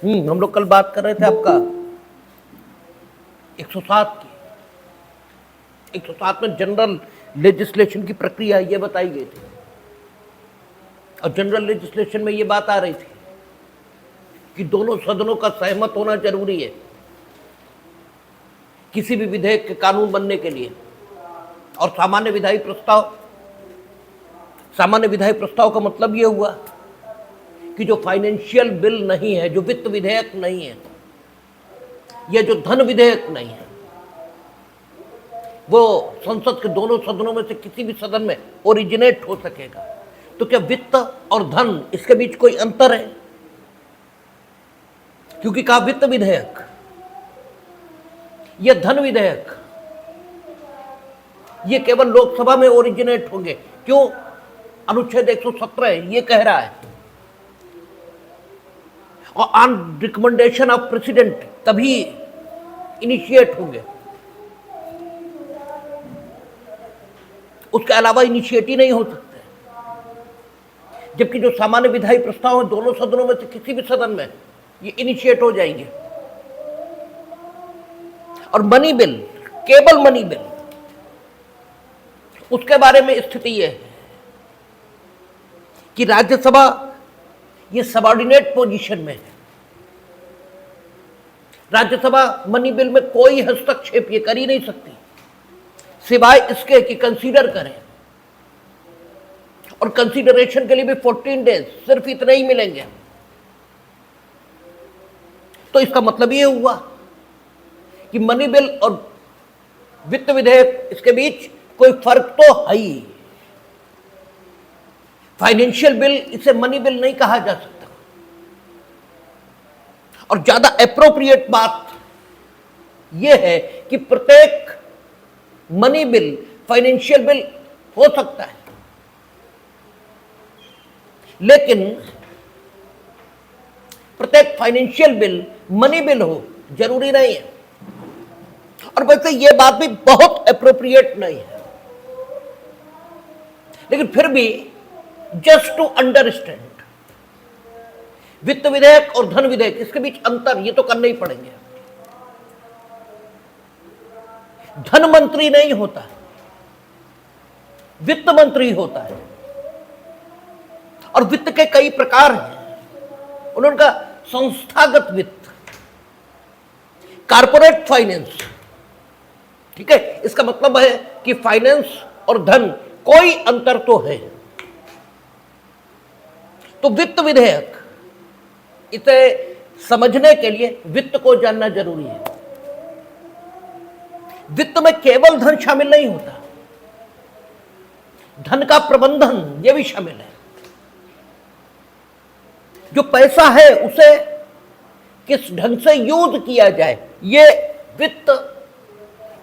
हम लोग कल बात कर रहे थे आपका 107 की। 107 में जनरल लेजिस्लेशन की प्रक्रिया ये बताई गई थी, और जनरल लेजिस्लेशन में ये बात आ रही थी कि दोनों सदनों का सहमत होना जरूरी है किसी भी विधेयक के कानून बनने के लिए। और सामान्य विधायी प्रस्ताव का मतलब ये हुआ कि जो फाइनेंशियल बिल नहीं है, जो वित्त विधेयक नहीं है, या जो धन विधेयक नहीं है, वो संसद के दोनों सदनों में से किसी भी सदन में ओरिजिनेट हो सकेगा। तो क्या वित्त और धन, इसके बीच कोई अंतर है? क्योंकि कहा वित्त विधेयक या धन विधेयक, ये केवल लोकसभा में ओरिजिनेट होंगे। क्यों? अनुच्छेद 117 ये कह रहा है, और ऑन रिकमेंडेशन ऑफ प्रेसिडेंट तभी इनिशिएट होंगे, उसके अलावा इनिशिएट ही नहीं हो सकते। जबकि जो सामान्य विधायी प्रस्ताव है दोनों सदनों में से किसी भी सदन में ये इनिशिएट हो जाएंगे। और मनी बिल, केवल मनी बिल, उसके बारे में स्थिति यह है कि राज्यसभा ये सबऑर्डिनेट पोजीशन में है। राज्यसभा मनी बिल में कोई हस्तक्षेप ये कर ही नहीं सकती, सिवाय इसके कि कंसीडर करें, और कंसीडरेशन के लिए भी 14 डेज सिर्फ इतने ही मिलेंगे। तो इसका मतलब ये हुआ कि मनी बिल और वित्त विधेयक, इसके बीच कोई फर्क तो है ही। फाइनेंशियल बिल, इसे मनी बिल नहीं कहा जा सकता। और ज्यादा एप्रोप्रिएट बात यह है कि प्रत्येक मनी बिल फाइनेंशियल बिल हो सकता है, लेकिन प्रत्येक फाइनेंशियल बिल मनी बिल हो जरूरी नहीं है। और वैसे यह बात भी बहुत एप्रोप्रिएट नहीं है, लेकिन फिर भी जस्ट टू अंडरस्टैंड वित्त विधेयक और धन विधेयक, इसके बीच अंतर ये तो करने ही पड़ेंगे। धन मंत्री नहीं होता, वित्त मंत्री होता है। और वित्त के कई प्रकार हैं। उनका संस्थागत वित्त, कारपोरेट फाइनेंस, ठीक है। इसका मतलब है कि फाइनेंस और धन कोई अंतर तो है। तो वित्त विधेयक, इसे समझने के लिए वित्त को जानना जरूरी है। वित्त में केवल धन शामिल नहीं होता, धन का प्रबंधन यह भी शामिल है। जो पैसा है उसे किस ढंग से यूज किया जाए, यह वित्त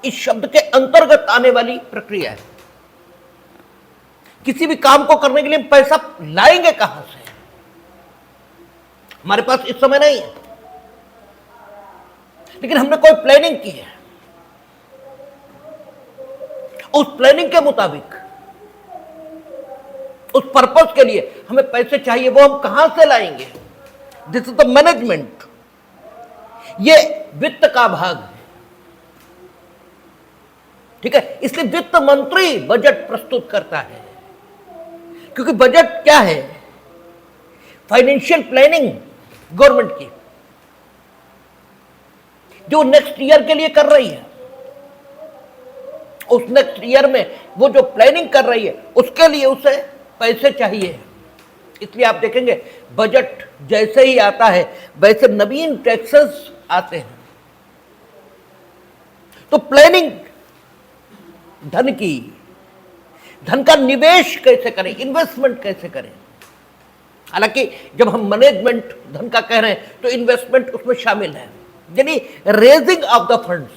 इस शब्द के अंतर्गत आने वाली प्रक्रिया है। किसी भी काम को करने के लिए पैसा लाएंगे कहां से? हमारे पास इस समय नहीं है, लेकिन हमने कोई प्लानिंग की है। उस प्लानिंग के मुताबिक, उस पर्पस के लिए हमें पैसे चाहिए, वो हम कहां से लाएंगे? This is the management. ये वित्त का भाग है, ठीक है। इसलिए वित्त मंत्री बजट प्रस्तुत करता है, क्योंकि बजट क्या है? फाइनेंशियल प्लानिंग गवर्नमेंट की, जो नेक्स्ट ईयर के लिए कर रही है। उस नेक्स्ट ईयर में वो जो प्लानिंग कर रही है, उसके लिए उसे पैसे चाहिए। इसलिए आप देखेंगे बजट जैसे ही आता है वैसे नवीन टैक्सेस आते हैं। तो प्लानिंग धन की, धन का निवेश कैसे करें, इन्वेस्टमेंट कैसे करें। हालांकि जब हम मैनेजमेंट धन का कह रहे हैं तो इन्वेस्टमेंट उसमें शामिल है, यानी raising of the funds,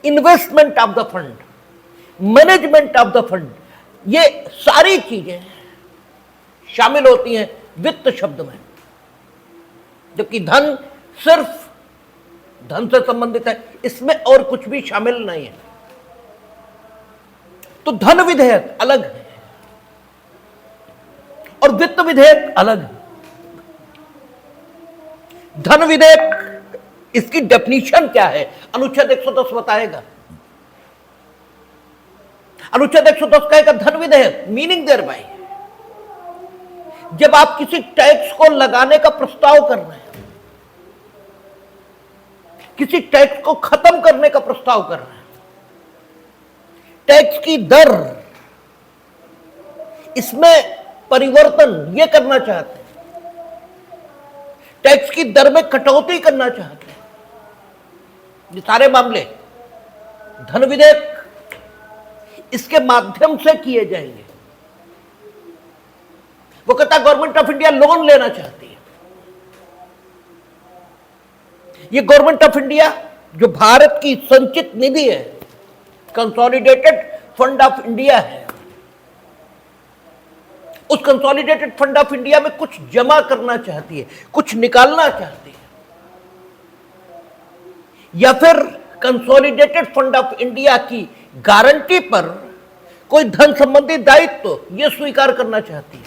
investment of the fund, management of the fund, ये सारी चीजें शामिल होती हैं वित्त शब्द में। जबकि धन सिर्फ धन से संबंधित है, इसमें और कुछ भी शामिल नहीं है। तो धन विधेयक अलग है और वित्त विधेयक अलग है। धन विधेयक, इसकी डेफिनेशन क्या है? अनुच्छेद 110 बताएगा। अनुच्छेद 110 कहेगा धन विधेयक मीनिंग देयर बाय, जब आप किसी टैक्स को लगाने का प्रस्ताव कर रहे हैं, किसी टैक्स को खत्म करने का प्रस्ताव कर रहे हैं, टैक्स की दर इसमें परिवर्तन ये करना चाहते हैं, टैक्स की दर में कटौती करना चाहते हैं, ये सारे मामले धन विधेयक इसके माध्यम से किए जाएंगे। वो कहता है गवर्नमेंट ऑफ इंडिया लोन लेना चाहती है। ये गवर्नमेंट ऑफ इंडिया जो भारत की संचित निधि है, कंसोलिडेटेड फंड ऑफ इंडिया है, उस कंसोलिडेटेड फंड ऑफ इंडिया में कुछ जमा करना चाहती है, कुछ निकालना चाहती है, या फिर कंसोलिडेटेड फंड ऑफ इंडिया की गारंटी पर कोई धन संबंधी दायित्व यह स्वीकार करना चाहती है,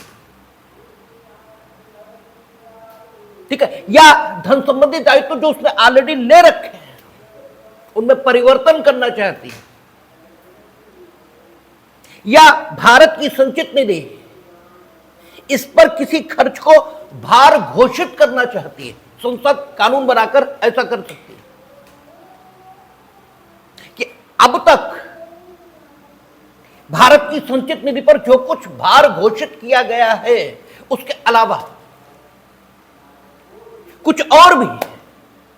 ठीक है, या धन संबंधी दायित्व जो उसने ऑलरेडी ले रखे हैं उनमें परिवर्तन करना चाहती है, या भारत की संचित निधि इस पर किसी खर्च को भार घोषित करना चाहती है। संसद कानून बनाकर ऐसा कर सकती है कि अब तक भारत की संचित निधि पर जो कुछ भार घोषित किया गया है उसके अलावा कुछ और भी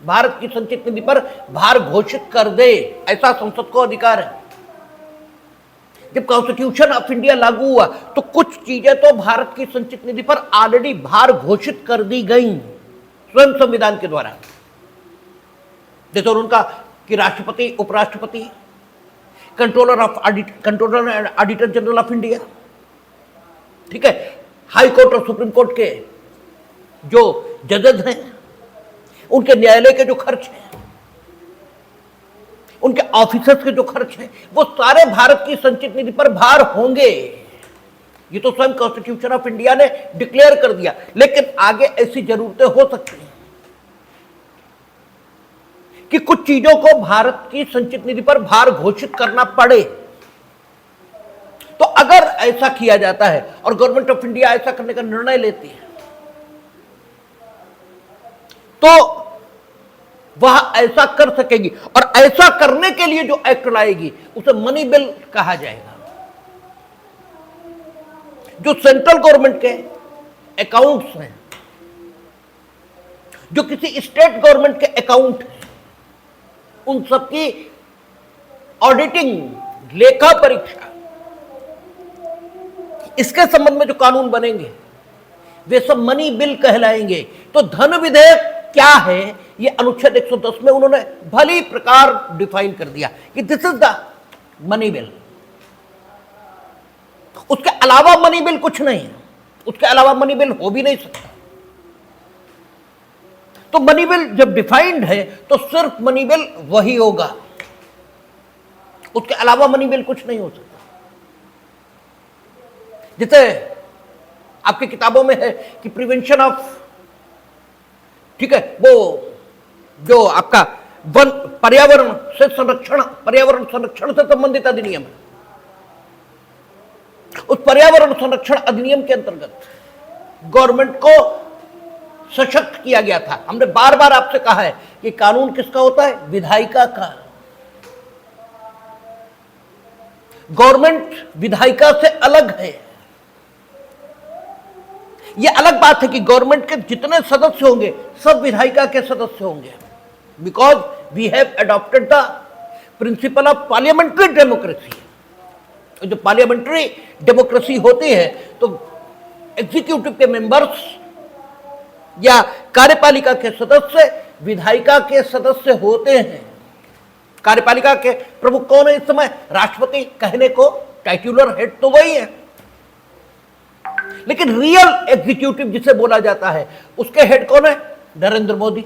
भारत की संचित निधि पर भार घोषित कर दे, ऐसा संसद को अधिकार है। जब कॉन्स्टिट्यूशन ऑफ इंडिया लागू हुआ तो कुछ चीजें तो भारत की संचित निधि पर ऑलरेडी भार घोषित कर दी गई स्वयं संविधान के द्वारा, जैसे उनका कि राष्ट्रपति, उपराष्ट्रपति, controller and auditor general of India, ठीक है, हाई कोर्ट और सुप्रीम कोर्ट के जो जजेस हैं उनके न्यायालय के जो खर्च हैं, उनके ऑफिसर्स के जो खर्च हैं, वो सारे भारत की संचित निधि पर भार होंगे। ये तो स्वयं कॉन्स्टिट्यूशन ऑफ इंडिया ने डिक्लेयर कर दिया, लेकिन आगे ऐसी जरूरतें हो सकती हैं कि कुछ चीजों को भारत की संचित निधि पर भार घोषित करना पड़े। तो अगर ऐसा किया जाता है और गवर्नमेंट ऑफ इंडिया ऐसा करने का निर्णय लेती है तो वह ऐसा कर सकेगी, और ऐसा करने के लिए जो एक्ट लाएगी उसे मनी बिल कहा जाएगा। जो सेंट्रल गवर्नमेंट के अकाउंट्स हैं, जो किसी स्टेट गवर्नमेंट के अकाउंट हैं, उन सबकी ऑडिटिंग, लेखा परीक्षा, इसके संबंध में जो कानून बनेंगे वे सब मनी बिल कहलाएंगे। तो धन विधेयक क्या है, ये अनुच्छेद 110 में उन्होंने भली प्रकार डिफाइन कर दिया कि this is the money bill. उसके अलावा मनी बिल कुछ नहीं है, उसके अलावा मनी बिल हो भी नहीं सकता। तो मनी बिल जब डिफाइंड है तो सिर्फ मनी बिल वही होगा, उसके अलावा मनी बिल कुछ नहीं हो सकता। जैसे आपकी किताबों में है कि प्रिवेंशन ऑफ, ठीक है, वो जो आपका वन पर्यावरण से संरक्षण, पर्यावरण संरक्षण से संबंधित अधिनियम है, उस पर्यावरण संरक्षण अधिनियम के अंतर्गत गवर्नमेंट को सशक्त किया गया था। हमने बार बार आपसे कहा है कि कानून किसका होता है? विधायिका का। गवर्नमेंट विधायिका से अलग है। यह अलग बात है कि गवर्नमेंट के जितने सदस्य होंगे सब विधायिका के सदस्य होंगे, because we have adopted the principle of parliamentary democracy. जो पार्लियामेंट्री डेमोक्रेसी होती है तो एग्जीक्यूटिव के मेंबर्स या कार्यपालिका के सदस्य विधायिका के सदस्य होते हैं। कार्यपालिका के प्रमुख कौन है इस समय? राष्ट्रपति, कहने को टाइटुलर हेड तो वही है, लेकिन रियल एग्जीक्यूटिव जिसे बोला जाता है उसके हेड कौन है? नरेंद्र मोदी।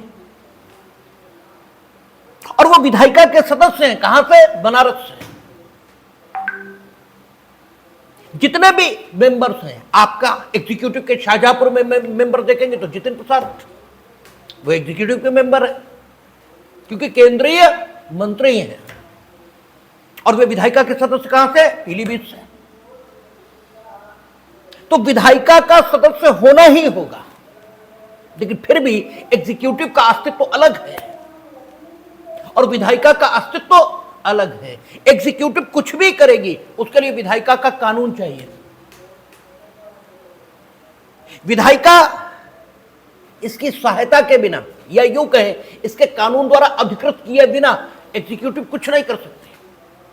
और वो विधायिका के सदस्य हैं, कहां से? बनारस से। जितने भी मेंबर्स हैं आपका एग्जीक्यूटिव के शाहजहांपुर में मेंबर देखेंगे तो जितिन प्रसाद, वो एग्जीक्यूटिव के मेंबर है, क्योंकि केंद्रीय मंत्री हैं। और वे विधायिका के सदस्य कहां से? पीलीभीत से। तो विधायिका का सदस्य होना ही होगा, लेकिन फिर भी एग्जीक्यूटिव का अस्तित्व अलग है और विधायिका का अस्तित्व अलग है। एग्जीक्यूटिव कुछ भी करेगी, उसके लिए विधायिका का कानून चाहिए। विधायिका इसकी सहायता के बिना, या यूं कहें इसके कानून द्वारा अधिकृत किए बिना एग्जीक्यूटिव कुछ नहीं कर सकती।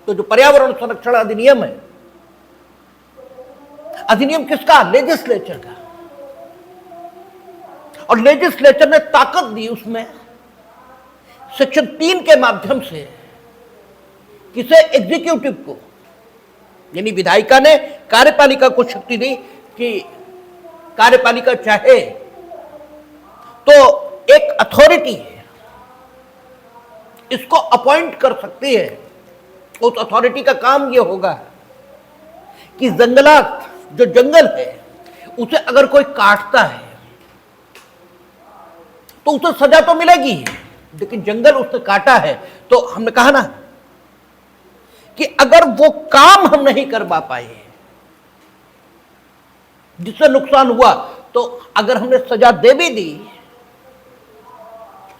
तो जो पर्यावरण संरक्षण अधिनियम है, अधिनियम किसका? लेजिस्लेचर का। और लेजिस्लेचर ने ताकत दी उसमें सेक्शन 3 के माध्यम से, किसे? एग्जीक्यूटिव को, यानी विधायिका ने कार्यपालिका को शक्ति दी कि कार्यपालिका चाहे तो एक अथॉरिटी है, इसको अपॉइंट कर सकती है। उस अथॉरिटी का काम यह होगा कि जंगलात, जो जंगल है, उसे अगर कोई काटता है तो उसे सजा तो मिलेगी, लेकिन जंगल उसने काटा है तो हमने कहा ना कि अगर वो काम हम नहीं करवा पाए जिससे नुकसान हुआ, तो अगर हमने सजा दे भी दी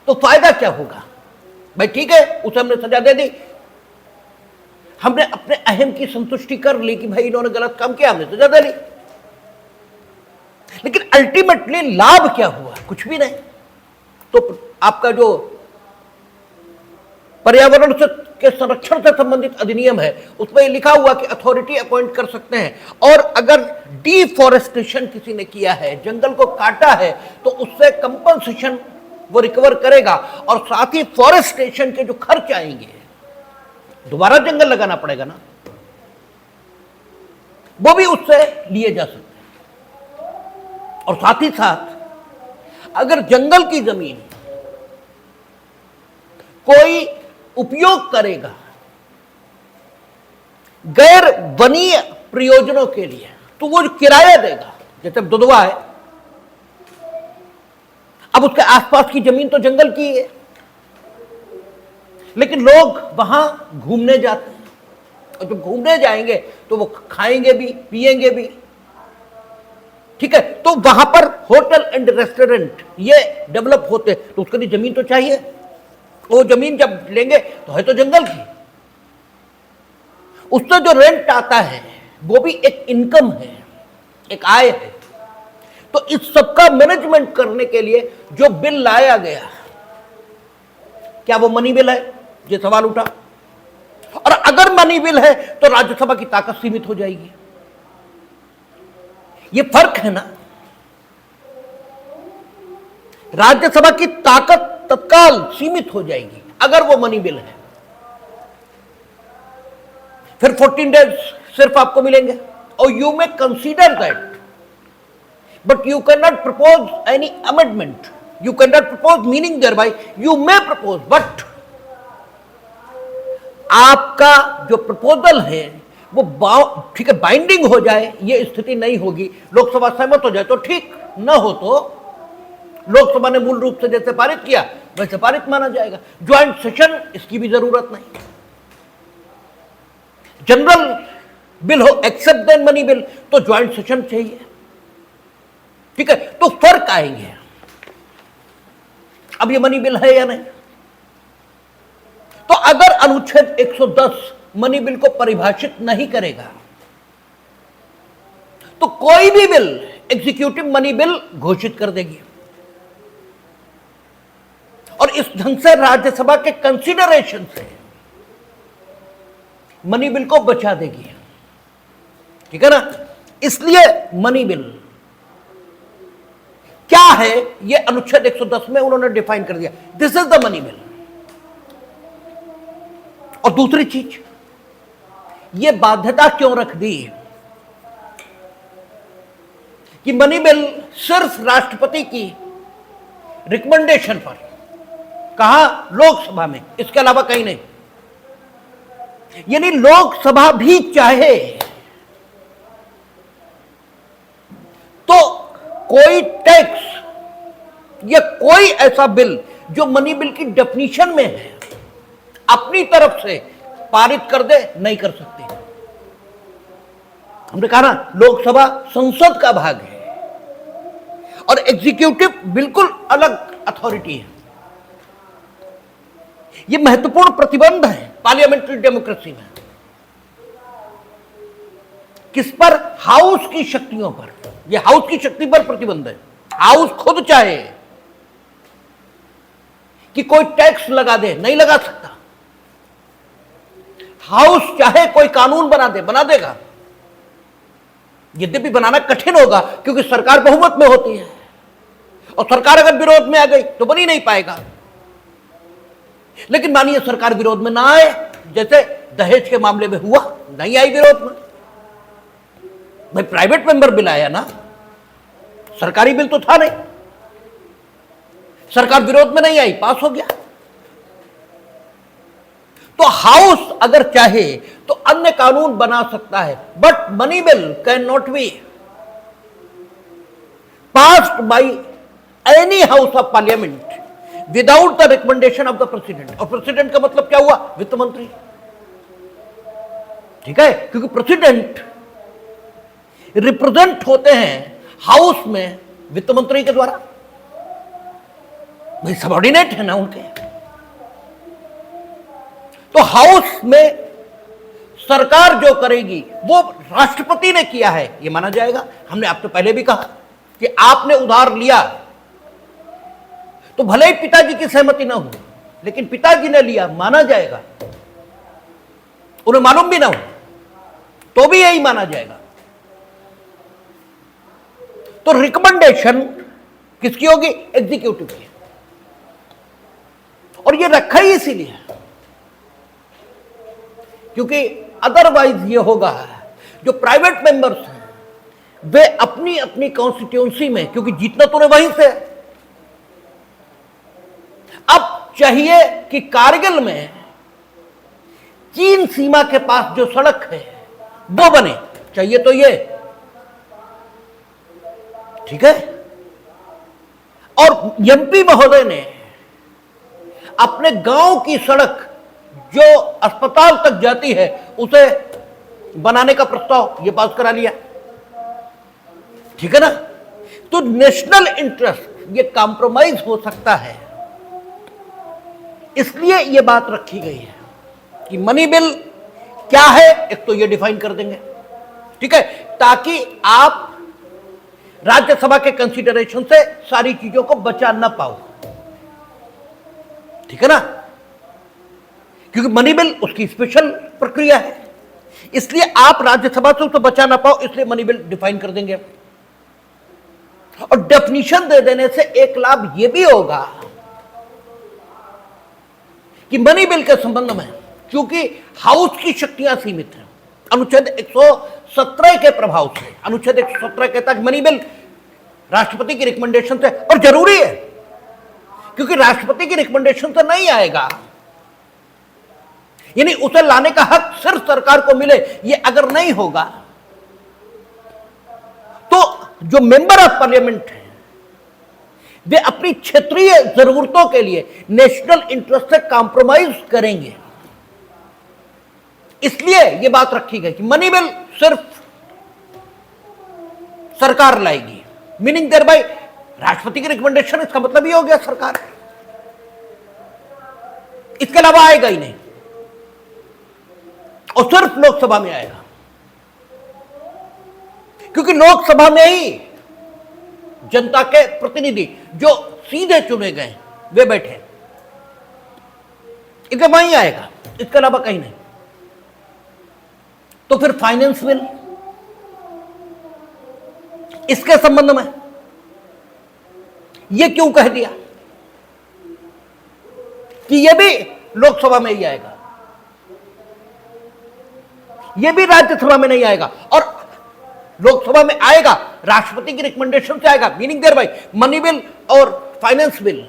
तो फायदा क्या होगा? भाई ठीक है, उसे हमने सजा दे दी, हमने अपने अहम की संतुष्टि कर ली कि भाई इन्होंने गलत काम किया, हमने सजा दे ली, लेकिन अल्टीमेटली लाभ क्या हुआ? कुछ भी नहीं। तो आपका जो पर्यावरण के संरक्षण से संबंधित अधिनियम है, उसमें लिखा हुआ कि अथॉरिटी अपॉइंट कर सकते हैं, और अगर डिफॉरेस्टेशन किसी ने किया है, जंगल को काटा है, तो उससे कंपनसेशन वो रिकवर करेगा, और साथ ही फॉरेस्टेशन के जो खर्च आएंगे, दोबारा जंगल लगाना पड़ेगा ना, वो भी उससे लिए जा सकते हैं। और साथ ही साथ अगर जंगल की जमीन कोई उपयोग करेगा गैर वनीय प्रयोजनों के लिए, तो वो जो किराया देगा, जैसे दुधवा है, अब उसके आसपास की जमीन तो जंगल की है, लेकिन लोग वहां घूमने जाते हैं, और जब घूमने जाएंगे तो वो खाएंगे भी, पिएंगे भी, ठीक है। तो वहां पर होटल एंड रेस्टोरेंट ये डेवलप होते, तो उसके लिए जमीन तो चाहिए। वो जमीन जब लेंगे तो है तो जंगल की, उससे जो रेंट आता है वो भी एक इनकम है, एक आय है। तो इस सबका मैनेजमेंट करने के लिए जो बिल लाया गया, क्या वो मनी बिल है? ये सवाल उठा। और अगर मनी बिल है तो राज्यसभा की ताकत सीमित हो जाएगी। ये फर्क है ना, राज्यसभा की ताकत तत्काल सीमित हो जाएगी अगर वो मनी बिल है। फिर 14 डेज सिर्फ आपको मिलेंगे, और you may consider that, but you can not propose any amendment, you can not propose, meaning thereby you may propose, but आपका जो प्रपोजल है वो ठीक है बाइंडिंग हो जाए, ये स्थिति नहीं होगी। लोकसभा सहमत हो जाए तो ठीक, न हो तो लोकसभा ने मूल रूप से जैसे पारित किया वैसे पारित माना जाएगा। ज्वाइंट सेशन इसकी भी जरूरत नहीं। जनरल बिल हो एक्सेप्ट देन मनी बिल, तो ज्वाइंट सेशन चाहिए, ठीक है। तो फर्क आएंगे। अब ये मनी बिल है या नहीं? तो अगर अनुच्छेद 110 मनी बिल को परिभाषित नहीं करेगा, तो कोई भी बिल एग्जीक्यूटिव मनी बिल घोषित कर देगी, और इस ढंग से राज्यसभा के कंसीडरेशन से मनी बिल को बचा देगी, ठीक है ना। इसलिए मनी बिल क्या है, यह अनुच्छेद 110 में उन्होंने डिफाइन कर दिया, this is the money bill. और दूसरी चीज, यह बाध्यता क्यों रख दी कि मनी बिल सिर्फ राष्ट्रपति की रिकमेंडेशन पर, कहा लोकसभा में, इसके अलावा कहीं नहीं। यानी लोकसभा भी चाहे तो कोई टैक्स या कोई ऐसा बिल जो मनी बिल की डेफिनेशन में है अपनी तरफ से पारित कर दे, नहीं कर सकते। हमने कहा ना, लोकसभा संसद का भाग है और एग्जीक्यूटिव बिल्कुल अलग अथॉरिटी है। यह महत्वपूर्ण प्रतिबंध है पार्लियामेंट्री डेमोक्रेसी में। किस पर? हाउस की शक्तियों पर। यह हाउस की शक्ति पर प्रतिबंध है। हाउस खुद चाहे कि कोई टैक्स लगा दे, नहीं लगा सकता। हाउस चाहे कोई कानून बना दे, बना देगा, यद्यपि बनाना कठिन होगा क्योंकि सरकार बहुमत में होती है और सरकार अगर विरोध में आ गई तो बन ही नहीं पाएगा। लेकिन मानिए सरकार विरोध में ना आए, जैसे दहेज के मामले में हुआ, नहीं आई विरोध में, भाई प्राइवेट मेंबर बिल आया ना, सरकारी बिल तो था नहीं, सरकार विरोध में नहीं आई, पास हो गया। तो हाउस अगर चाहे तो अन्य कानून बना सकता है, but money bill can not be passed by any house of parliament without the recommendation of the president. और प्रेसिडेंट का मतलब क्या हुआ? वित्त मंत्री। ठीक है, क्योंकि प्रेसिडेंट रिप्रेजेंट होते हैं हाउस में वित्त मंत्री के द्वारा, भाई सबऑर्डिनेट है ना उनके। तो हाउस में सरकार जो करेगी वो राष्ट्रपति ने किया है, ये माना जाएगा। हमने आपसे पहले भी कहा कि आपने उधार लिया तो भले ही पिताजी की सहमति ना हो, लेकिन पिताजी ने लिया, माना जाएगा। उन्हें मालूम भी ना हो तो भी यही माना जाएगा। तो रिकमेंडेशन किसकी होगी? एग्जीक्यूटिव की। और ये रखा ही इसीलिए क्योंकि अदरवाइज ये होगा, जो प्राइवेट मेंबर्स हैं वे अपनी अपनी कॉन्स्टिट्यूंसी में, क्योंकि जीतना तो उन्हें वहीं से, अब चाहिए कि कारगिल में चीन सीमा के पास जो सड़क है वो बने, चाहिए तो ये, ठीक है। और एमपी महोदय ने अपने गांव की सड़क जो अस्पताल तक जाती है उसे बनाने का प्रस्ताव ये पास करा लिया, ठीक है ना। तो नेशनल इंटरेस्ट ये कॉम्प्रोमाइज हो सकता है, इसलिए ये बात रखी गई है कि मनी बिल क्या है, एक तो ये डिफाइन कर देंगे, ठीक है, ताकि आप राज्यसभा के कंसीडरेशन से सारी चीजों को बचा ना पाओ, ठीक है ना। क्योंकि मनी बिल उसकी स्पेशल प्रक्रिया है, इसलिए आप राज्यसभा से उसे बचा ना पाओ, इसलिए मनी बिल डिफाइन कर देंगे। और डेफिनेशन दे देने से एक लाभ यह भी होगा कि मनी बिल के संबंध में, क्योंकि हाउस की शक्तियां सीमित हैं, अनुच्छेद 117 के प्रभाव से, अनुच्छेद 117 कहता है मनी बिल राष्ट्रपति की रिकमेंडेशन से, और जरूरी है क्योंकि राष्ट्रपति की रिकमेंडेशन से नहीं आएगा, यानी उसे लाने का हक सिर्फ सरकार को मिले, ये अगर नहीं होगा तो जो मेंबर ऑफ पार्लियामेंट है वे अपनी क्षेत्रीय जरूरतों के लिए नेशनल इंटरेस्ट से कॉम्प्रोमाइज करेंगे। इसलिए यह बात रखी गई कि मनी बिल सिर्फ सरकार लाएगी, मीनिंग देयर बाय राष्ट्रपति की रिकमेंडेशन, इसका मतलब ही हो गया सरकार, इसके अलावा आएगा ही नहीं, और सिर्फ लोकसभा में आएगा, क्योंकि लोकसभा में ही जनता के प्रतिनिधि जो सीधे चुने गए वे बैठे, इसलिए वहीं आएगा, इसके अलावा कहीं नहीं। तो फिर फाइनेंस बिल, इसके संबंध में यह क्यों कह दिया कि यह भी लोकसभा में ही आएगा, यह भी राज्यसभा में नहीं आएगा, और लोकसभा में आएगा राष्ट्रपति की रिकमेंडेशन से आएगा, meaning thereby money bill और फाइनेंस बिल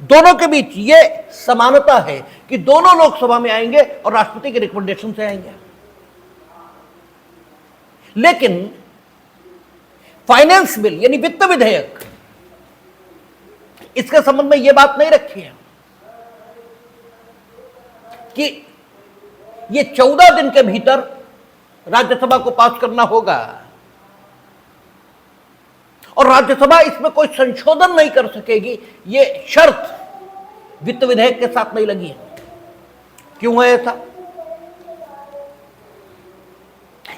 दोनों के बीच यह समानता है कि दोनों लोकसभा में आएंगे और राष्ट्रपति की रिकमेंडेशन से आएंगे। लेकिन फाइनेंस बिल यानी वित्त विधेयक इसके संबंध में यह बात नहीं रखी है कि ये 14 दिन के भीतर राज्यसभा को पास करना होगा और राज्यसभा इसमें कोई संशोधन नहीं कर सकेगी, ये शर्त वित्त विधेयक के साथ नहीं लगी है। क्यों है ऐसा?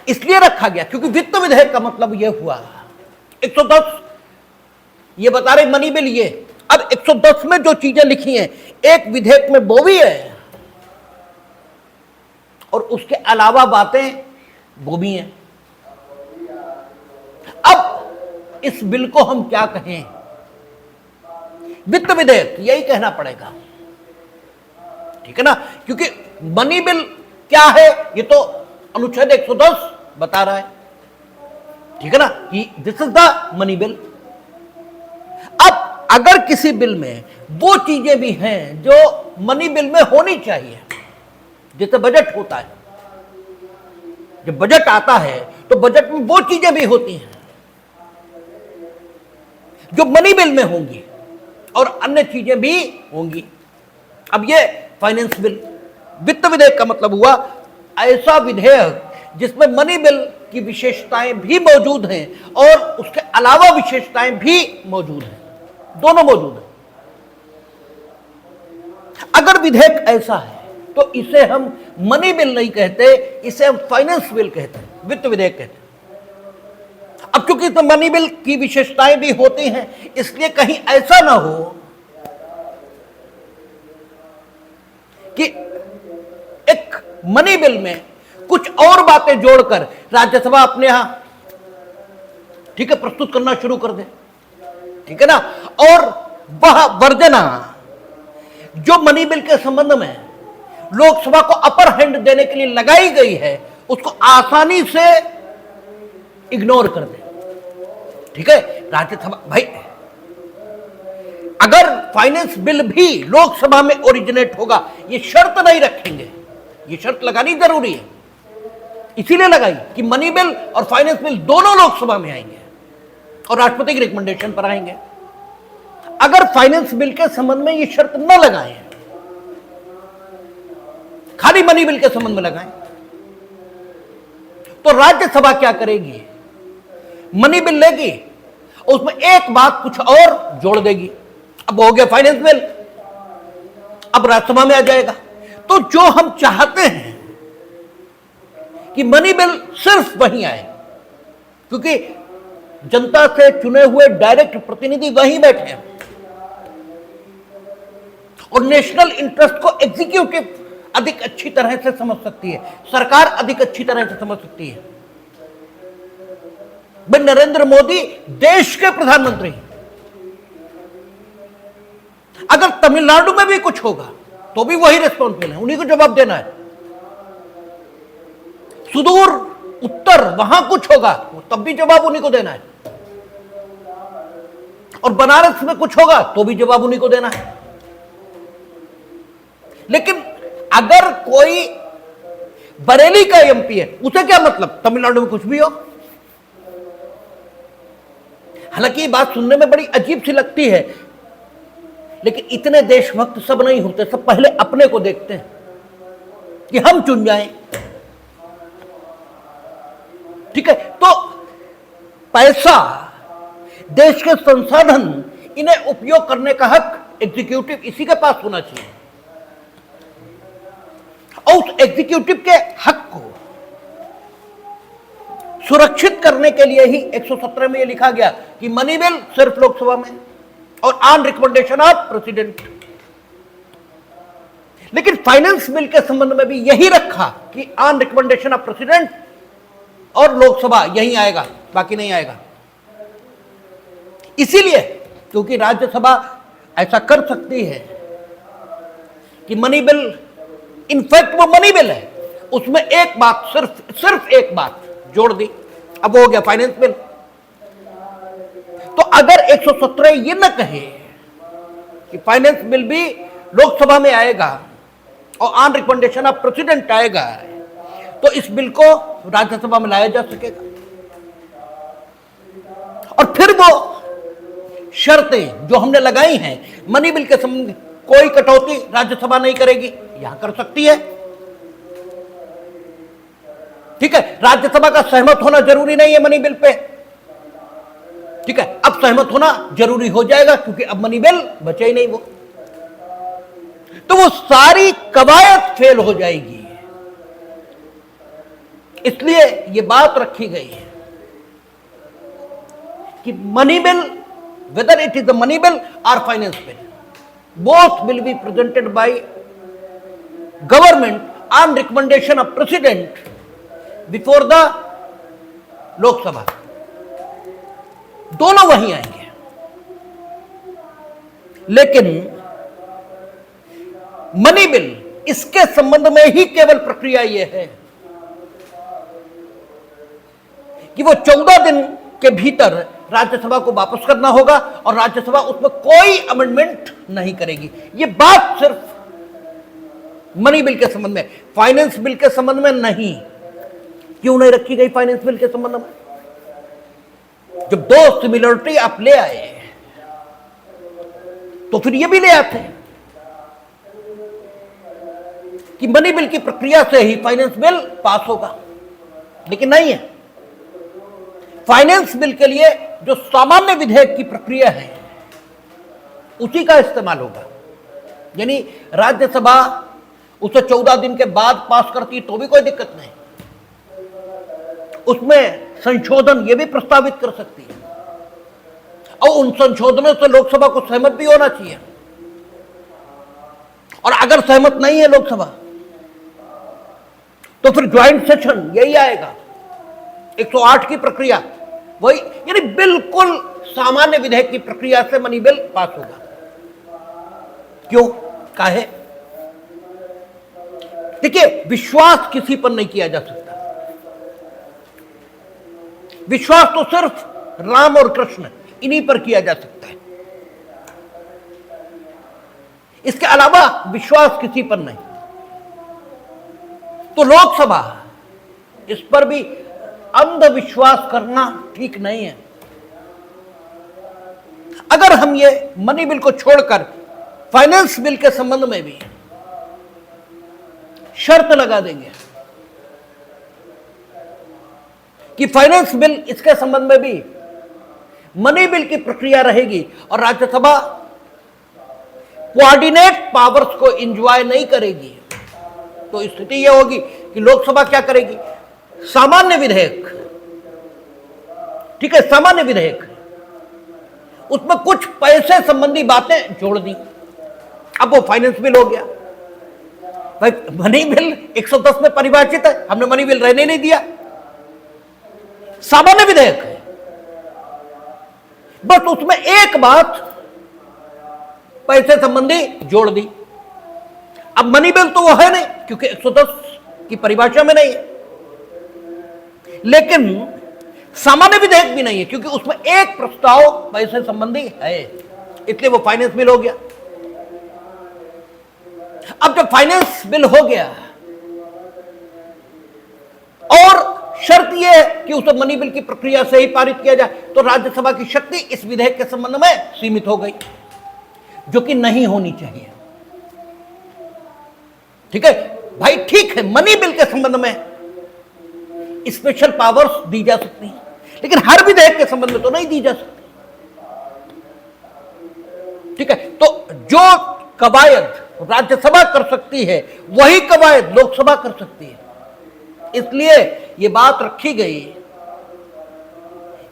इसलिए रखा गया क्योंकि वित्त विधेयक का मतलब यह हुआ 110 ये बता रहे मनी बिल, ये अब 110 में जो चीजें लिखी हैं एक विधेयक में वो भी है और उसके अलावा बातें वो भी हैं। अब इस बिल को हम क्या कहें? वित्त विधेयक यही कहना पड़ेगा, ठीक है ना, क्योंकि मनी बिल क्या है ये तो अनुच्छेद 110 बता रहा है, ठीक है ना, कि this is the money bill. अब अगर किसी बिल में वो चीजें भी हैं जो मनी बिल में होनी चाहिए, जैसे बजट होता है, जब बजट आता है तो बजट में वो चीजें भी होती हैं जो मनी बिल में होंगी और अन्य चीजें भी होंगी। अब ये फाइनेंस बिल, वित्त विधेयक का मतलब हुआ ऐसा विधेयक जिसमें मनी बिल की विशेषताएं भी मौजूद हैं और उसके अलावा विशेषताएं भी मौजूद हैं, दोनों मौजूद हैं। अगर विधेयक ऐसा है तो इसे हम मनी बिल नहीं कहते, इसे हम फाइनेंस बिल कहते हैं, वित्त विधेयक कहते हैं। अब चूंकि तो मनी बिल की विशेषताएं भी होती हैं, इसलिए कहीं ऐसा ना हो कि एक मनी बिल में कुछ और बातें जोड़कर राज्यसभा अपने यहां, ठीक है, प्रस्तुत करना शुरू कर दे, ठीक है ना, और वह वर्जना जो मनी बिल के संबंध में लोकसभा को अपर हैंड देने के लिए लगाई गई है उसको आसानी से इग्नोर कर दे, ठीक है। राज्यसभा भाई, अगर फाइनेंस बिल भी लोकसभा में ओरिजिनेट होगा ये शर्त नहीं रखेंगे, ये शर्त लगानी जरूरी है, इसीलिए लगाई कि मनी बिल और फाइनेंस बिल दोनों लोकसभा में आएंगे और राष्ट्रपति की रिकमेंडेशन पर आएंगे। अगर फाइनेंस बिल के संबंध में ये शर्त न लगाएं, खाली मनी बिल के संबंध में लगाएं, तो राज्यसभा क्या करेगी? मनी बिल लेगी, उसमें एक बात कुछ और जोड़ देगी, अब हो गया फाइनेंस बिल, अब राज्यसभा में आ जाएगा। तो जो हम चाहते हैं कि मनी बिल सिर्फ वहीं आए, क्योंकि जनता से चुने हुए डायरेक्ट प्रतिनिधि वहीं बैठे हैं और नेशनल इंटरेस्ट को एग्जीक्यूटिव अधिक अच्छी तरह से समझ सकती है, सरकार अधिक अच्छी तरह से समझ सकती है। भाई नरेंद्र मोदी देश के प्रधानमंत्री, अगर तमिलनाडु में भी कुछ होगा तो भी वही रिस्पॉन्सिबल है, उन्हीं को जवाब देना है। सुदूर उत्तर वहां कुछ होगा तब भी जवाब उन्हीं को देना है, और बनारस में कुछ होगा तो भी जवाब उन्हीं को देना है। लेकिन अगर कोई बरेली का एमपी है, उसे क्या मतलब तमिलनाडु में कुछ भी हो? हालांकि ये बात सुनने में बड़ी अजीब सी लगती है, लेकिन इतने देशभक्त सब नहीं होते, सब पहले अपने को देखते हैं कि हम चुन जाएं, ठीक है। तो पैसा, देश के संसाधन, इन्हें उपयोग करने का हक एग्जीक्यूटिव इसी के पास होना चाहिए, और उस एग्जीक्यूटिव के हक को सुरक्षित करने के लिए ही 117 में यह लिखा गया कि मनी बिल सिर्फ लोकसभा में और ऑन रिकमेंडेशन ऑफ प्रेसिडेंट। लेकिन फाइनेंस बिल के संबंध में भी यही रखा कि ऑन रिकमेंडेशन ऑफ प्रेसिडेंट और लोकसभा यही आएगा, बाकी नहीं आएगा। इसीलिए क्योंकि राज्यसभा ऐसा कर सकती है कि मनी बिल, इनफैक्ट वो मनी बिल है, उसमें एक बात, सिर्फ एक बात जोड़ दी, अब हो गया फाइनेंस बिल। तो अगर 117 ये न कहे कि फाइनेंस बिल भी लोकसभा में आएगा और ऑन रिकमेंडेशन ऑफ प्रेसिडेंट आएगा, तो इस बिल को राज्यसभा में लाया जा सकेगा और फिर वो शर्तें जो हमने लगाई हैं मनी बिल के संबंध, कोई कटौती राज्यसभा नहीं करेगी, यहां कर सकती है। ठीक है, राज्यसभा का सहमत होना जरूरी नहीं है मनी बिल पे। ठीक है, अब सहमत होना जरूरी हो जाएगा क्योंकि अब मनी बिल बचे ही नहीं वो, तो वो सारी कवायद फेल हो जाएगी। इसलिए ये बात रखी गई है कि money bill, whether it is the money bill or finance bill, both will be presented by government on recommendation of president before the Lok Sabha। दोनों वहीं आएंगे, लेकिन मनी बिल इसके संबंध में ही केवल प्रक्रिया यह है कि वो 14 दिन के भीतर राज्यसभा को वापस करना होगा और राज्यसभा उसमें कोई अमेंडमेंट नहीं करेगी। ये बात सिर्फ मनी बिल के संबंध में, फाइनेंस बिल के संबंध में नहीं। क्यों नहीं रखी गई फाइनेंस बिल के संबंध में? जब दो सिमिलरिटी आप ले आए तो फिर ये भी ले आते कि मनी बिल की प्रक्रिया से ही फाइनेंस बिल पास होगा, लेकिन नहीं है। फाइनेंस बिल के लिए जो सामान्य विधेयक की प्रक्रिया है उसी का इस्तेमाल होगा, यानी राज्यसभा उसे 14 दिन के बाद पास करती तो भी कोई दिक्कत नहीं, उसमें संशोधन ये भी प्रस्तावित कर सकती है और उन संशोधनों से लोकसभा को सहमत भी होना चाहिए। और अगर सहमत नहीं है लोकसभा तो फिर ज्वाइंट सेशन यही आएगा, 108 की प्रक्रिया वही, यानी बिल्कुल सामान्य विधेयक की प्रक्रिया से मनी बिल पास होगा। क्यों? काहे? देखिए, विश्वास किसी पर नहीं किया जा सकता। विश्वास तो सिर्फ राम और कृष्ण इन्हीं पर किया जा सकता है, इसके अलावा विश्वास किसी पर नहीं। तो लोकसभा इस पर भी अंधविश्वास करना ठीक नहीं है। अगर हम ये मनी बिल को छोड़कर फाइनेंस बिल के संबंध में भी शर्त लगा देंगे कि फाइनेंस बिल इसके संबंध में भी मनी बिल की प्रक्रिया रहेगी और राज्यसभा कोऑर्डिनेट पावर्स को एंजॉय नहीं करेगी, तो स्थिति यह होगी कि लोकसभा क्या करेगी? सामान्य विधेयक, ठीक है, सामान्य विधेयक, उसमें कुछ पैसे संबंधी बातें जोड़ दी, अब वो फाइनेंस बिल हो गया। भाई मनी बिल 110 में परिभाषित है, हमने मनी बिल रहने नहीं दिया, सामान्य विधेयक है, बस उसमें एक बात पैसे संबंधी जोड़ दी। अब मनी बिल तो वो है नहीं क्योंकि 110 की परिभाषा में नहीं है, लेकिन सामान्य विधेयक भी नहीं है क्योंकि उसमें एक प्रस्ताव पैसे संबंधी है, इसलिए वो फाइनेंस बिल हो गया। अब जब फाइनेंस बिल हो गया और शर्त यह है कि उसे मनी बिल की प्रक्रिया से ही पारित किया जाए, तो राज्यसभा की शक्ति इस विधेयक के संबंध में सीमित हो गई, जो कि नहीं होनी चाहिए। ठीक है भाई, ठीक है, मनी बिल के संबंध में स्पेशल पावर्स दी जा सकती हैं, लेकिन हर विधेयक के संबंध में तो नहीं दी जा सकती। ठीक है, तो जो कवायद राज्यसभा कर सकती है वही कवायद लोकसभा कर सकती है। इसलिए यह बात रखी गई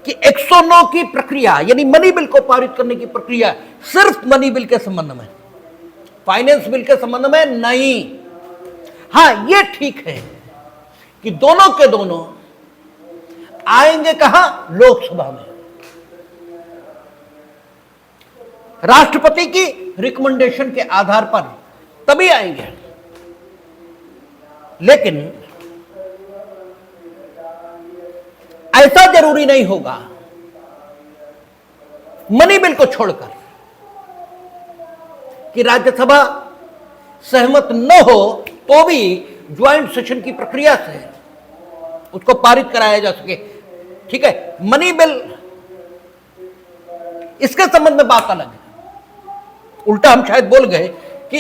कि 109 की प्रक्रिया यानी मनी बिल को पारित करने की प्रक्रिया सिर्फ मनी बिल के संबंध में, फाइनेंस बिल के संबंध में नहीं। हां, यह ठीक है कि दोनों के दोनों आएंगे कहां? लोकसभा में, राष्ट्रपति की रिकमेंडेशन के आधार पर तभी आएंगे। लेकिन ऐसा जरूरी नहीं होगा मनी बिल को छोड़कर कि राज्यसभा सहमत न हो तो भी ज्वाइंट सेशन की प्रक्रिया से उसको पारित कराया जा सके। ठीक है, मनी बिल इसके संबंध में बात अलग है। उल्टा हम शायद बोल गए कि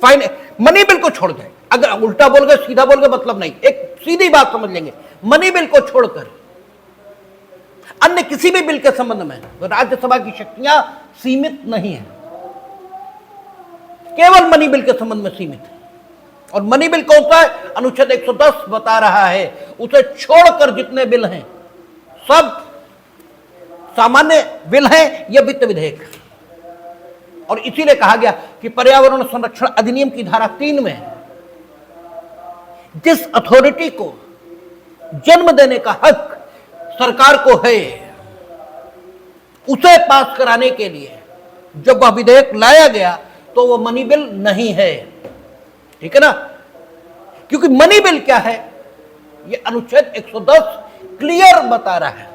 फाइन मनी बिल को छोड़ गए। अगर उल्टा बोल गए, सीधा बोल गए, मतलब नहीं, एक सीधी बात समझ लेंगे। मनी बिल को छोड़कर अन्य किसी भी बिल के संबंध में राज्यसभा की शक्तियां सीमित नहीं है, केवल मनी बिल के संबंध में सीमित है। और मनी बिल कौन सा है? अनुच्छेद 110 बता रहा है, उसे छोड़कर जितने बिल हैं सब सामान्य बिल हैं या वित्त विधेयक। और इसीलिए कहा गया कि पर्यावरण संरक्षण अधिनियम की धारा 3 में जिस अथॉरिटी को जन्म देने का हक सरकार को है, उसे पास कराने के लिए जब वह विधेयक लाया गया तो वह मनी बिल नहीं है। ठीक है ना? क्योंकि मनी बिल क्या है, यह अनुच्छेद 110 क्लियर बता रहा है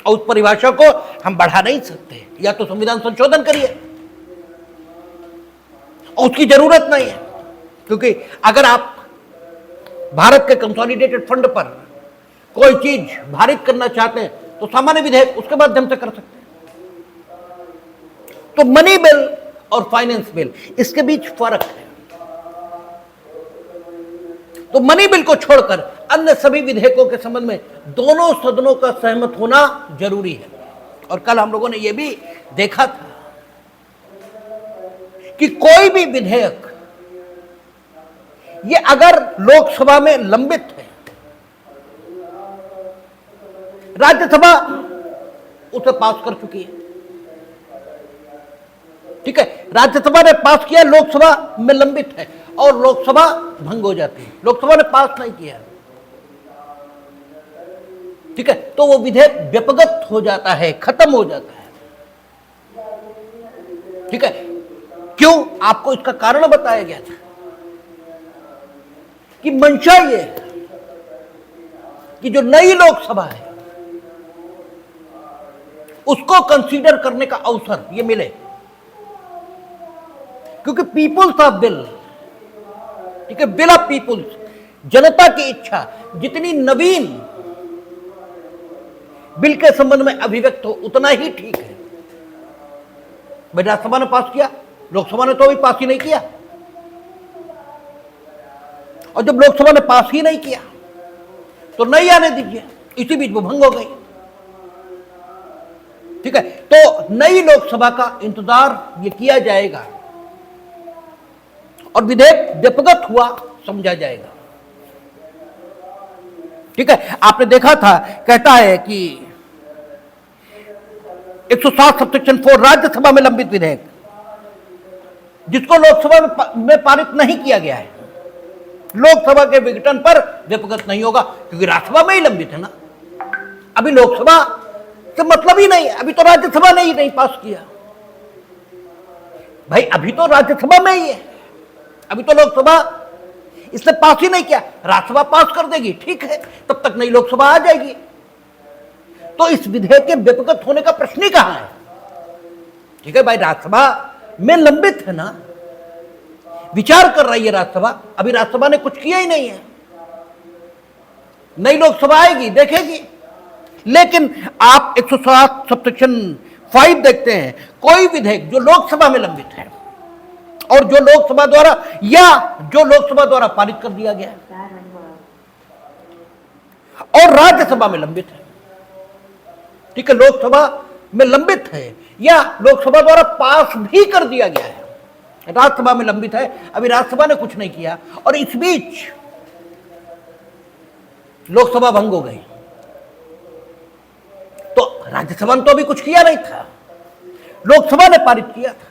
और उस परिभाषा को हम बढ़ा नहीं सकते। या तो संविधान संशोधन करिए, और उसकी जरूरत नहीं है, क्योंकि अगर आप भारत के कंसोलिडेटेड फंड पर कोई चीज भारित करना चाहते हैं तो सामान्य विधेयक उसके माध्यम से कर सकते हैं। तो मनी बिल और फाइनेंस बिल, इसके बीच फर्क है। तो मनी बिल को छोड़कर अन्य सभी विधेयकों के संबंध में दोनों सदनों का सहमत होना जरूरी है। और कल हम लोगों ने यह भी देखा था कि कोई भी विधेयक ये अगर लोकसभा में लंबित है, राज्यसभा उसे पास कर चुकी है। ठीक है, राज्यसभा ने पास किया, लोकसभा में लंबित है और लोकसभा भंग हो जाती है। लोकसभा ने पास नहीं किया, ठीक है, तो वो विधेयक व्यपगत हो जाता है, खत्म हो जाता है। ठीक है, क्यों? आपको इसका कारण बताया गया था कि मंशा ये है कि जो नई लोकसभा है उसको कंसीडर करने का अवसर ये मिले, क्योंकि पीपुल्स ऑफ बिल, ठीक है, बिल ऑफ पीपुल्स, जनता की इच्छा जितनी नवीन बिल के संबंध में अभिव्यक्त हो उतना ही ठीक है। भाई राज्यसभा ने पास किया, लोकसभा ने तो अभी पास ही नहीं किया, और जब लोकसभा ने पास ही नहीं किया तो नहीं आने दीजिए, इसी बीच वो भंग हो गई। ठीक है, तो नई लोकसभा का इंतजार ये किया जाएगा और विधेयक व्यपगत हुआ समझा जाएगा। ठीक है, आपने देखा था, कहता है कि 107 सबसेक्शन 4 राज्यसभा में लंबित विधेयक जिसको लोकसभा में पारित नहीं किया गया है, लोकसभा के विघटन पर व्यपगत नहीं होगा, क्योंकि राज्यसभा में ही लंबित है ना। अभी लोकसभा से मतलब ही नहीं है, अभी तो राज्यसभा ने ही नहीं पास किया। भाई अभी तो राज्यसभा में ही है, अभी तो लोकसभा इसने पास ही नहीं किया। राज्यसभा पास कर देगी, ठीक है, तब तक नई लोकसभा आ जाएगी। तो इस विधेयक के व्यपगत होने का प्रश्न ही कहां है? ठीक है भाई, राज्यसभा में लंबित है ना, विचार कर रही है राज्यसभा, अभी राज्यसभा ने कुछ किया ही नहीं है। नई लोकसभा आएगी, देखेगी। लेकिन आप 107 सबसेक्शन 5 देखते हैं, कोई विधेयक जो लोकसभा में लंबित है और जो लोकसभा द्वारा या जो लोकसभा द्वारा पारित कर दिया गया है और राज्यसभा में लंबित है, ठीक है, लोकसभा में लंबित है या लोकसभा द्वारा पास भी कर दिया गया है, राज्यसभा में लंबित है, अभी राज्यसभा ने कुछ नहीं किया और इस बीच लोकसभा भंग हो गई, तो राज्यसभा ने तो अभी कुछ किया नहीं था, लोकसभा ने पारित किया था।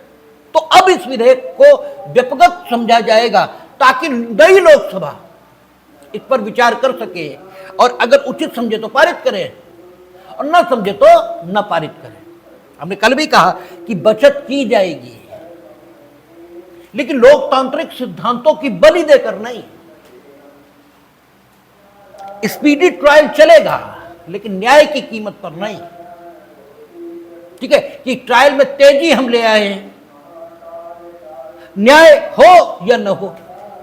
तो अब इस विधेयक को व्यपगत समझा जाएगा ताकि नई लोकसभा इस पर विचार कर सके और अगर उचित समझे तो पारित करे और न समझे तो न पारित करे। हमने कल भी कहा कि बचत की जाएगी, लेकिन लोकतांत्रिक सिद्धांतों की बलि देकर नहीं। स्पीडी ट्रायल चलेगा लेकिन न्याय की कीमत पर नहीं। ठीक है, कि ट्रायल में तेजी हम ले आए हैं, न्याय हो या न हो।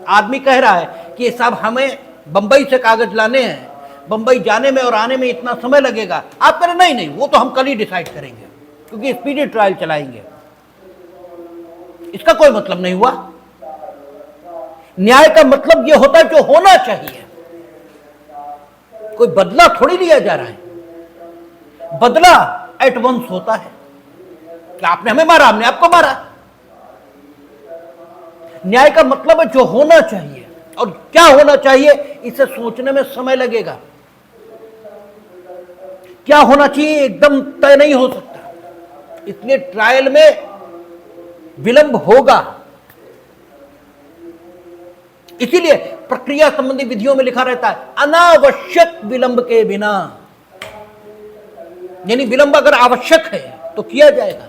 आदमी कह रहा है कि साहब हमें बंबई से कागज लाने हैं, बंबई जाने में और आने में इतना समय लगेगा। आप कह रहे नहीं नहीं, वो तो हम कल ही डिसाइड करेंगे। क्योंकि स्पीडी ट्रायल चलाएंगे। इसका कोई मतलब नहीं हुआ। न्याय का मतलब यह होता है जो होना चाहिए। कोई बदला थोड़ी लिया जा रहा है। बदला एट वंस होता है कि आपने हमें मारा, हमने आपको मारा। न्याय का मतलब है जो होना चाहिए, और क्या होना चाहिए इसे सोचने में समय लगेगा। क्या होना चाहिए एकदम तय नहीं हो सकता, इसलिए ट्रायल में विलंब होगा। इसीलिए प्रक्रिया संबंधी विधियों में लिखा रहता है अनावश्यक विलंब के बिना, यानी विलंब अगर आवश्यक है तो किया जाएगा,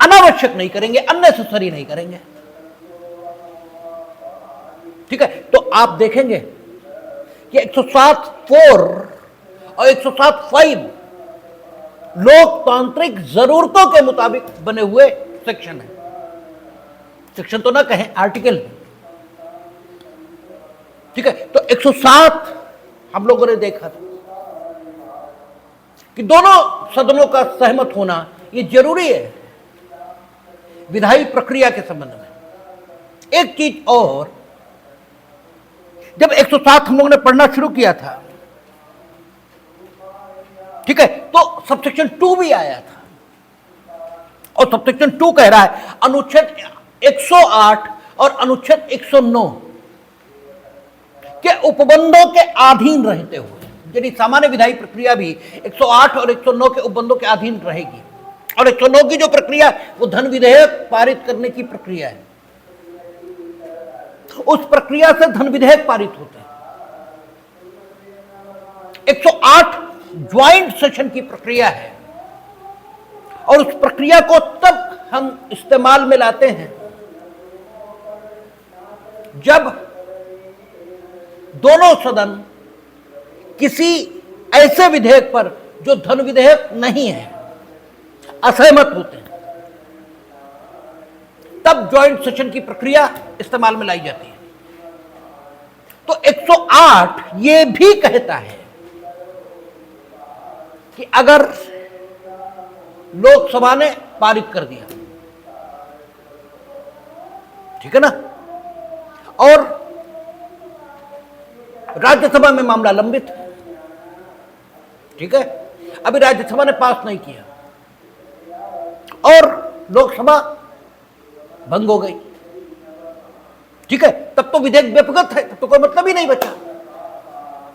अनावश्यक नहीं करेंगे, अननेसेसरी नहीं करेंगे। ठीक है, तो आप देखेंगे कि 107(4) और 107(5) लोकतांत्रिक जरूरतों के मुताबिक बने हुए सेक्शन है। सेक्शन तो ना कहें, आर्टिकल। ठीक है, तो 107 हम लोगों ने देखा था कि दोनों सदनों का सहमत होना यह जरूरी है विधायी प्रक्रिया के संबंध में। एक चीज और, जब 107 हम लोगों ने पढ़ना शुरू किया था, ठीक है, तो सबसेक्शन 2 भी आया था, और सबसेक्शन 2 कह रहा है अनुच्छेद 108 और अनुच्छेद 109 के उपबंधों के अधीन रहते हुए, यानी सामान्य विधायी प्रक्रिया भी 108 और 109 के उपबंधों के अधीन रहेगी। और 109 की जो प्रक्रिया वो धन विधेयक पारित करने की प्रक्रिया है, उस प्रक्रिया से धन विधेयक पारित होते हैं। 108 ज्वाइंट सेशन की प्रक्रिया है, और उस प्रक्रिया को तब हम इस्तेमाल में लाते हैं जब दोनों सदन किसी ऐसे विधेयक पर जो धन विधेयक नहीं है असहमत होते हैं, तब ज्वाइंट सेशन की प्रक्रिया इस्तेमाल में लाई जाती है। तो 108 यह भी कहता है कि अगर लोकसभा ने पारित कर दिया, ठीक है ना, और राज्यसभा में मामला लंबित है, ठीक है, अभी राज्यसभा ने पास नहीं किया और लोकसभा भंग हो गई, ठीक है, तब तो विधेयक व्यपगत है, तब तो कोई मतलब ही नहीं बचा।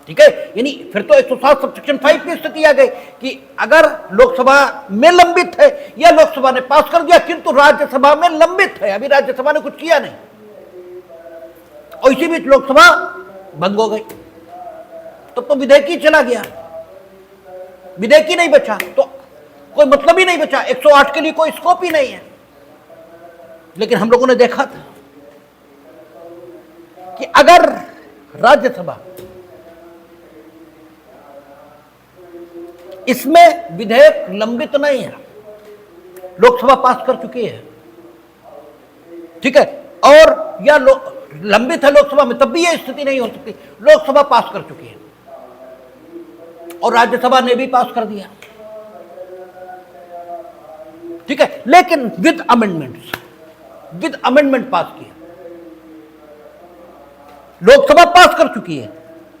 ठीक है, यानी फिर तो 107 सबसेक्शन 5 की स्थिति आ गई कि अगर लोकसभा में लंबित है या लोकसभा ने पास कर दिया किंतु राज्यसभा में लंबित है, अभी राज्यसभा ने कुछ किया नहीं, और इसी बीच लोकसभा भंग हो गई, तब तो विधेयक ही चला गया, विधेयक ही नहीं बचा, तो कोई मतलब ही नहीं बचा, 108 के लिए कोई स्कोप ही नहीं है। लेकिन हम लोगों ने देखा था कि अगर राज्यसभा इसमें विधेयक लंबित नहीं है, लोकसभा पास कर चुकी है, ठीक है, और या लंबित है लोकसभा में, तब भी यह स्थिति नहीं हो सकती, लोकसभा पास कर चुकी है और राज्यसभा ने भी पास कर दिया, ठीक है, लेकिन विद अमेंडमेंट पास किया। लोकसभा पास कर चुकी है,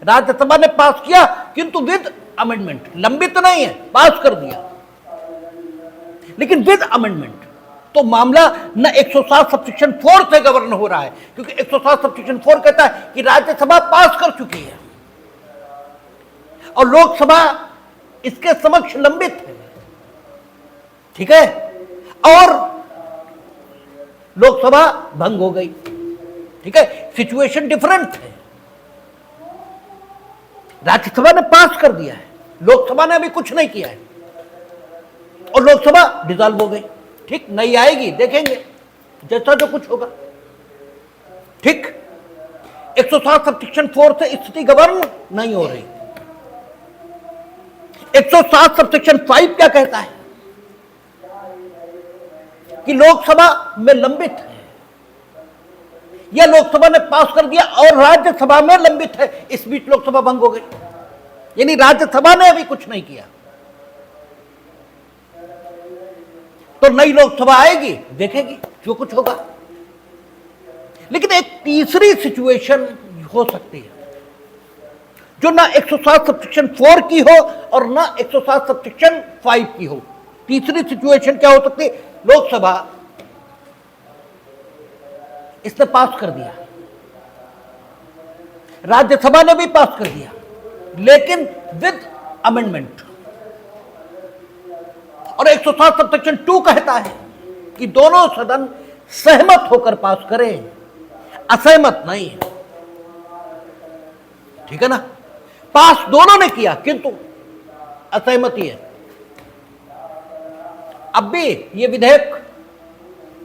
राज्यसभा ने पास किया किंतु विद अमेंडमेंट, लंबित नहीं है, पास कर दिया, लेकिन विद अमेंडमेंट। तो मामला न 107 सबसेक्शन 4 से गवर्न हो रहा है, क्योंकि 107 सबसेक्शन 4 कहता है कि राज्यसभा पास कर चुकी है और लोकसभा इसके समक्ष लंबित है, ठीक है, और लोकसभा भंग हो गई, ठीक है, सिचुएशन डिफरेंट है। राज्यसभा ने पास कर दिया है, लोकसभा ने अभी कुछ नहीं किया है और लोकसभा डिसॉल्व हो गई, ठीक, नहीं आएगी, देखेंगे जैसा जो कुछ होगा, ठीक। 107 सबसेक्शन 4 से स्थिति गवर्न नहीं हो रही। 107 सबसेक्शन 5 क्या कहता है कि लोकसभा में लंबित है या लोकसभा ने पास कर दिया और राज्यसभा में लंबित है, इस बीच लोकसभा भंग हो गई, यानी राज्यसभा ने अभी कुछ नहीं किया, तो नई लोकसभा आएगी, देखेगी जो कुछ होगा। लेकिन एक तीसरी सिचुएशन हो सकती है जो ना 107 सब्सेक्शन 4 की हो और ना 107 सब्सेक्शन 5 की हो। तीसरी सिचुएशन क्या हो सकती है? लोकसभा इसने पास कर दिया, राज्यसभा ने भी पास कर दिया, लेकिन विद अमेंडमेंट। और 107 सब्सेक्शन 2 कहता है कि दोनों सदन सहमत होकर पास करें, असहमत नहीं। ठीक है ना? पास दोनों ने किया, किंतु असहमति है। अब भी यह विधेयक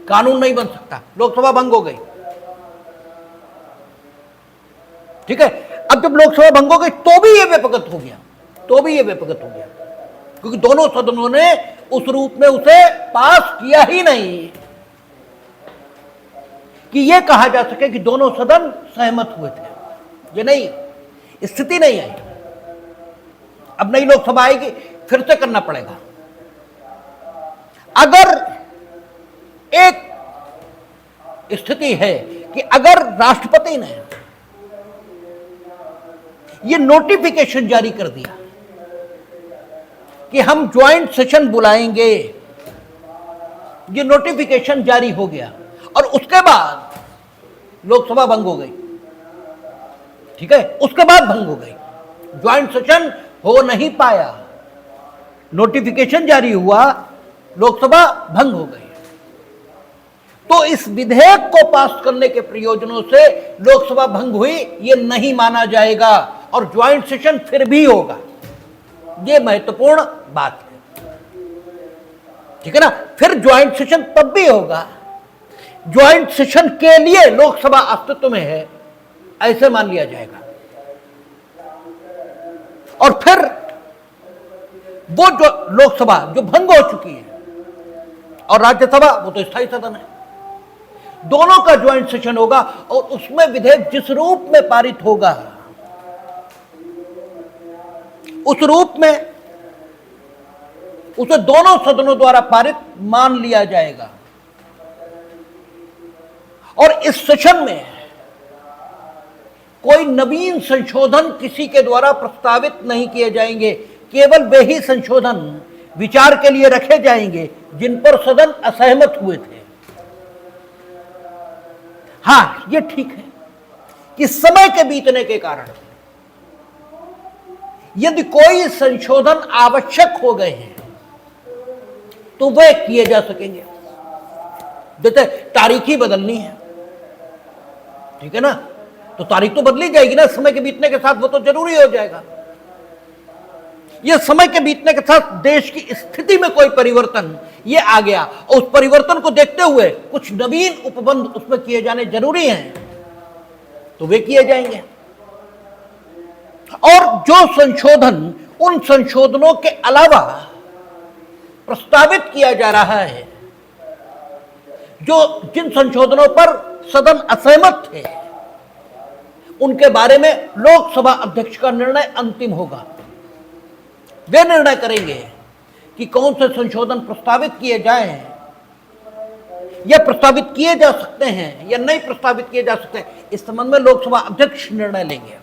कानून नहीं बन सकता, लोकसभा भंग हो गई। ठीक है, अब जब लोकसभा भंग हो गई तो भी यह व्यपगत हो गया, क्योंकि दोनों सदनों ने उस रूप में उसे पास किया ही नहीं कि यह कहा जा सके कि दोनों सदन सहमत हुए थे। ये नहीं, स्थिति नहीं आई। अब नई लोकसभा आएगी, फिर से करना पड़ेगा। अगर एक स्थिति है कि अगर राष्ट्रपति ने यह नोटिफिकेशन जारी कर दिया कि हम ज्वाइंट सेशन बुलाएंगे, ये नोटिफिकेशन जारी हो गया और उसके बाद लोकसभा भंग हो गई। ठीक है, उसके बाद भंग हो गई, ज्वाइंट सेशन हो नहीं पाया, नोटिफिकेशन जारी हुआ, लोकसभा भंग हो गई, तो इस विधेयक को पास करने के प्रयोजनों से लोकसभा भंग हुई, यह नहीं माना जाएगा और ज्वाइंट सेशन फिर भी होगा। यह महत्वपूर्ण बात है। ठीक है ना? फिर ज्वाइंट सेशन तब भी होगा, ज्वाइंट सेशन के लिए लोकसभा अस्तित्व में है, ऐसे मान लिया जाएगा। और फिर वो जो लोकसभा जो भंग हो चुकी है और राज्यसभा, वो तो स्थायी सदन है, दोनों का ज्वाइंट सेशन होगा और उसमें विधेयक जिस रूप में पारित होगा उस रूप में उसे दोनों सदनों द्वारा पारित मान लिया जाएगा। और इस सेशन में कोई नवीन संशोधन किसी के द्वारा प्रस्तावित नहीं किए जाएंगे, केवल वे ही संशोधन विचार के लिए रखे जाएंगे जिन पर सदन असहमत हुए थे। हां, यह ठीक है कि समय के बीतने के कारण यदि कोई संशोधन आवश्यक हो गए हैं तो वे किए जा सकेंगे। जैसे तारीख ही बदलनी है, ठीक है ना, तो तारीख तो बदली जाएगी ना, समय के बीतने के साथ वो तो जरूरी हो जाएगा। ये समय के बीतने के साथ देश की स्थिति में कोई परिवर्तन ये आ गया और उस परिवर्तन को देखते हुए कुछ नवीन उपबंध उसमें किए जाने जरूरी हैं, तो वे किए जाएंगे। और जो संशोधन उन संशोधनों के अलावा प्रस्तावित किया जा रहा है, जो जिन संशोधनों पर सदन असहमत थे, उनके बारे में लोकसभा अध्यक्ष का निर्णय अंतिम होगा। वे निर्णय करेंगे कि कौन से संशोधन प्रस्तावित किए जाएं, या प्रस्तावित किए जा सकते हैं या नहीं प्रस्तावित किए जा सकते हैं। इस संबंध में लोकसभा अध्यक्ष निर्णय लेंगे।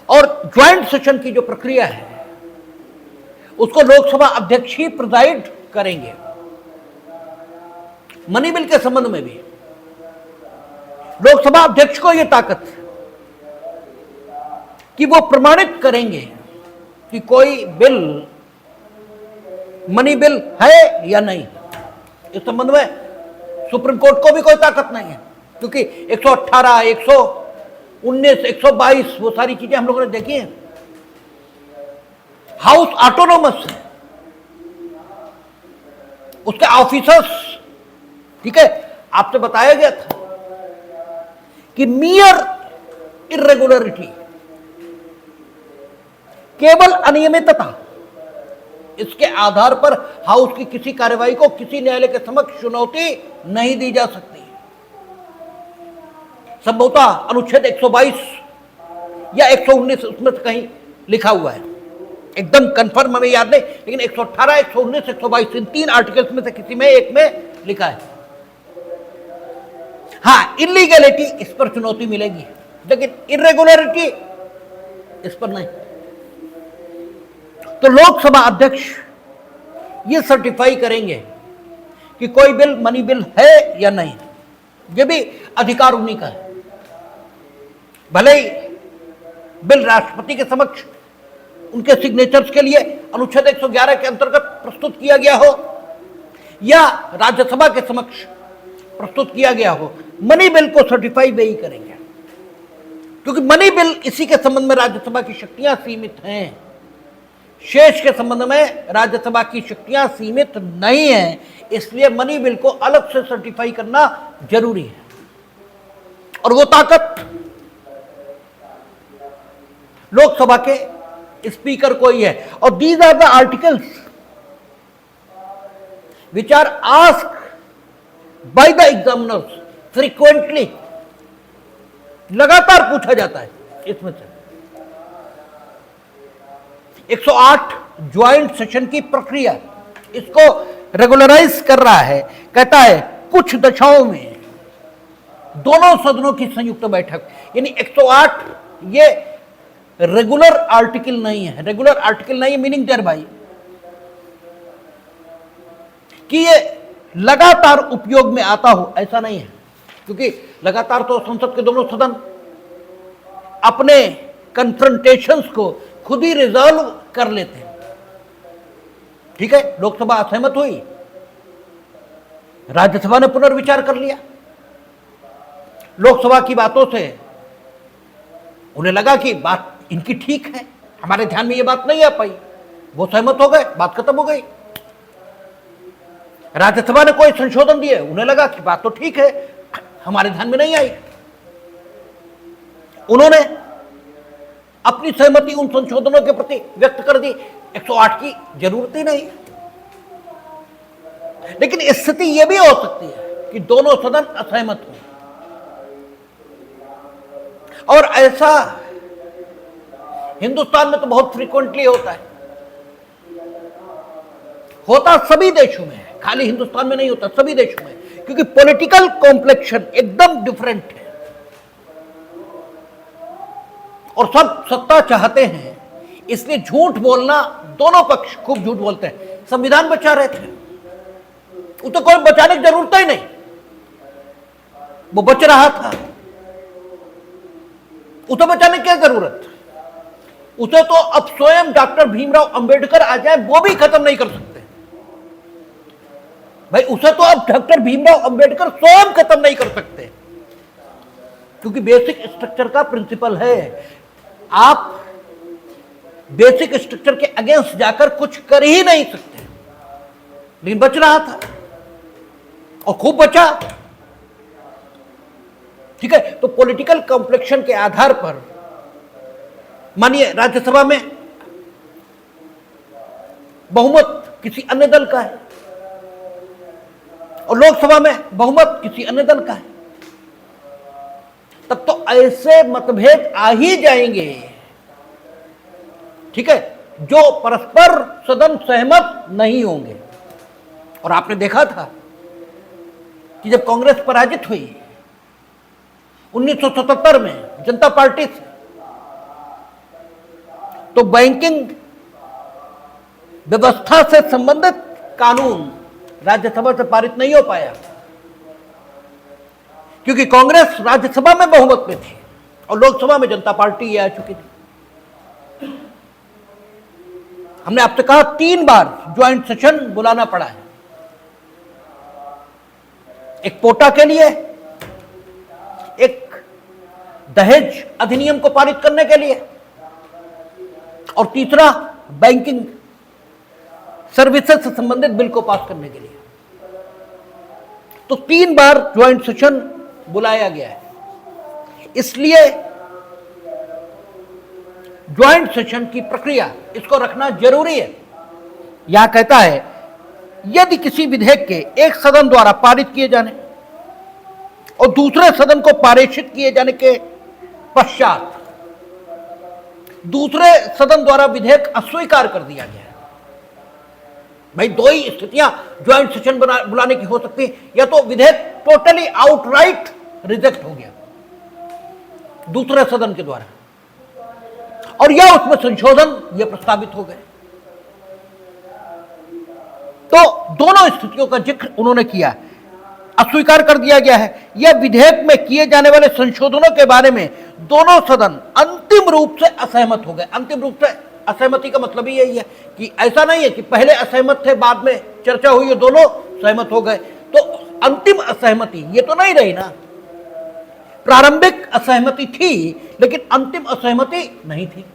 और ज्वाइंट सेशन की जो प्रक्रिया है उसको लोकसभा अध्यक्ष ही प्रिजाइड करेंगे। मनी बिल के संबंध में भी लोकसभा अध्यक्ष को यह ताकत है कि वो प्रमाणित करेंगे कि कोई बिल मनी बिल है या नहीं। इस संबंध में सुप्रीम कोर्ट को भी कोई ताकत नहीं है, क्योंकि 118, 119, 122 वो सारी चीजें हम लोगों ने देखी हैं। हाउस ऑटोनोमस है, उसके ऑफिसर्स, ठीक है, आपसे बताया गया था कि मियर इर्रेगुलरिटी, केवल अनियमितता, इसके आधार पर हाउस की किसी कार्यवाही को किसी न्यायालय के समक्ष चुनौती नहीं दी जा सकती। संभवतः अनुच्छेद 122 या 119 उसमें कहीं लिखा हुआ है एकदम कंफर्म हमें याद नहीं, लेकिन 118, 119, 122 इन 3 आर्टिकल्स में से किसी में एक में लिखा है। हाँ, इलीगैलिटी इस पर चुनौती मिलेगी, लेकिन इरेगुलरिटी इस पर नहीं। तो लोकसभा अध्यक्ष ये सर्टिफाई करेंगे कि कोई बिल मनी बिल है या नहीं। ये भी अधिकार उन्हीं का है। भले ही बिल राष्ट्रपति के समक्ष उनके सिग्नेचर्स के लिए अनुच्छेद 111 के अंतर्गत प्रस्तुत किया गया हो या राज्यसभा के समक्ष प्रस्तुत किया गया हो, मनी बिल को सर्टिफाई वे ही करेंगे, क्योंकि मनी बिल इसी के संबंध में राज्यसभा की शक्तियां सीमित हैं। शेष के संबंध में राज्यसभा की शक्तियां सीमित नहीं है, इसलिए मनी बिल को अलग से सर्टिफाई करना जरूरी है। और वो ताकत लोकसभा के स्पीकर को ही है। और these are the articles which are asked by the examiners frequently, लगातार पूछा जाता है इसमें से। 108 ज्वाइंट सेशन की प्रक्रिया इसको रेगुलराइज कर रहा है। कहता है कुछ दशाओं में दोनों सदनों की संयुक्त बैठक, यानी 108 ये रेगुलर आर्टिकल नहीं है। रेगुलर आर्टिकल नहीं मीनिंग देयर भाई कि ये लगातार उपयोग में आता हो, ऐसा नहीं है, क्योंकि लगातार तो संसद के दोनों सदन अपने कन्फ्रंटेशंस को खुद ही रिजॉल्व कर लेते हैं। ठीक है, लोकसभा असहमत हुई, राज्यसभा ने पुनर्विचार कर लिया। लोकसभा की बातों से उन्हें लगा कि बात इनकी ठीक है, हमारे ध्यान में ये बात नहीं आ पाई, वो सहमत हो गए, बात खत्म हो गई। राज्यसभा ने कोई संशोधन दिए, उन्हें लगा कि बात तो ठीक है, हमारे ध्यान में नहीं आई, उन्होंने अपनी सहमति उन संशोधनों के प्रति व्यक्त कर दी। 108 की जरूरत ही नहीं। लेकिन स्थिति यह भी हो सकती है कि दोनों सदन असहमत हो, और ऐसा हिंदुस्तान में तो बहुत फ्रीक्वेंटली होता है, होता सभी देशों में है, खाली हिंदुस्तान में नहीं होता, सभी देशों में, क्योंकि पॉलिटिकल कॉम्प्लेक्शन एकदम डिफरेंट है और सब सत्ता चाहते हैं, इसलिए झूठ बोलना, दोनों पक्ष खूब झूठ बोलते हैं। संविधान बचा रहे थे, उसे कोई बचाने की जरूरत ही नहीं, वो बच रहा था, उसे बचाने की क्या जरूरत। उसे तो अब स्वयं डॉक्टर भीमराव अंबेडकर आ जाए वो भी खत्म नहीं कर सकते भाई, उसे तो अब डॉक्टर भीमराव अंबेडकर स्वयं खत्म नहीं कर सकते, क्योंकि बेसिक स्ट्रक्चर का प्रिंसिपल है, आप बेसिक स्ट्रक्चर के अगेंस्ट जाकर कुछ कर ही नहीं सकते। लेकिन बच रहा था और खूब बचा। ठीक है, तो पॉलिटिकल कॉम्प्लेक्शन के आधार पर मानिए राज्यसभा में बहुमत किसी अन्य दल का है और लोकसभा में बहुमत किसी अन्य दल का है, तब तो ऐसे मतभेद आ ही जाएंगे, ठीक है, जो परस्पर सदन सहमत नहीं होंगे। और आपने देखा था कि जब कांग्रेस पराजित हुई 1977 में जनता पार्टी से, तो बैंकिंग व्यवस्था से संबंधित कानून राज्यसभा से पारित नहीं हो पाया, क्योंकि कांग्रेस राज्यसभा में बहुमत में थी और लोकसभा में जनता पार्टी ये आ चुकी थी। हमने आपसे कहा 3 बार ज्वाइंट सेशन बुलाना पड़ा है, एक पोटा के लिए, एक दहेज अधिनियम को पारित करने के लिए, और तीसरा बैंकिंग सर्विसेज से संबंधित बिल को पास करने के लिए। तो 3 बार ज्वाइंट सेशन बुलाया गया है, इसलिए ज्वाइंट सेशन की प्रक्रिया इसको रखना जरूरी है। यहां कहता है यदि किसी विधेयक के एक सदन द्वारा पारित किए जाने और दूसरे सदन को पारित किए जाने के पश्चात दूसरे सदन द्वारा विधेयक अस्वीकार कर दिया गया है। भाई दो ही स्थितियां ज्वाइंट सेशन बुलाने की हो सकती है, या तो विधेयक टोटली आउटराइट रिजेक्ट हो गया दूसरे सदन के द्वारा, और या उसमें संशोधन ये प्रस्तावित हो गए। तो दोनों स्थितियों का जिक्र उन्होंने किया। अस्वीकार कर दिया गया है, यह विधेयक में किए जाने वाले संशोधनों के बारे में दोनों सदन अंतिम रूप से असहमत हो गए। अंतिम रूप से असहमति का मतलब ही यही है कि ऐसा नहीं है कि पहले असहमत थे, बाद में चर्चा हुई और दोनों सहमत हो गए। तो अंतिम असहमति ये तो नहीं रही ना, प्रारंभिक असहमति थी लेकिन अंतिम असहमति नहीं थी।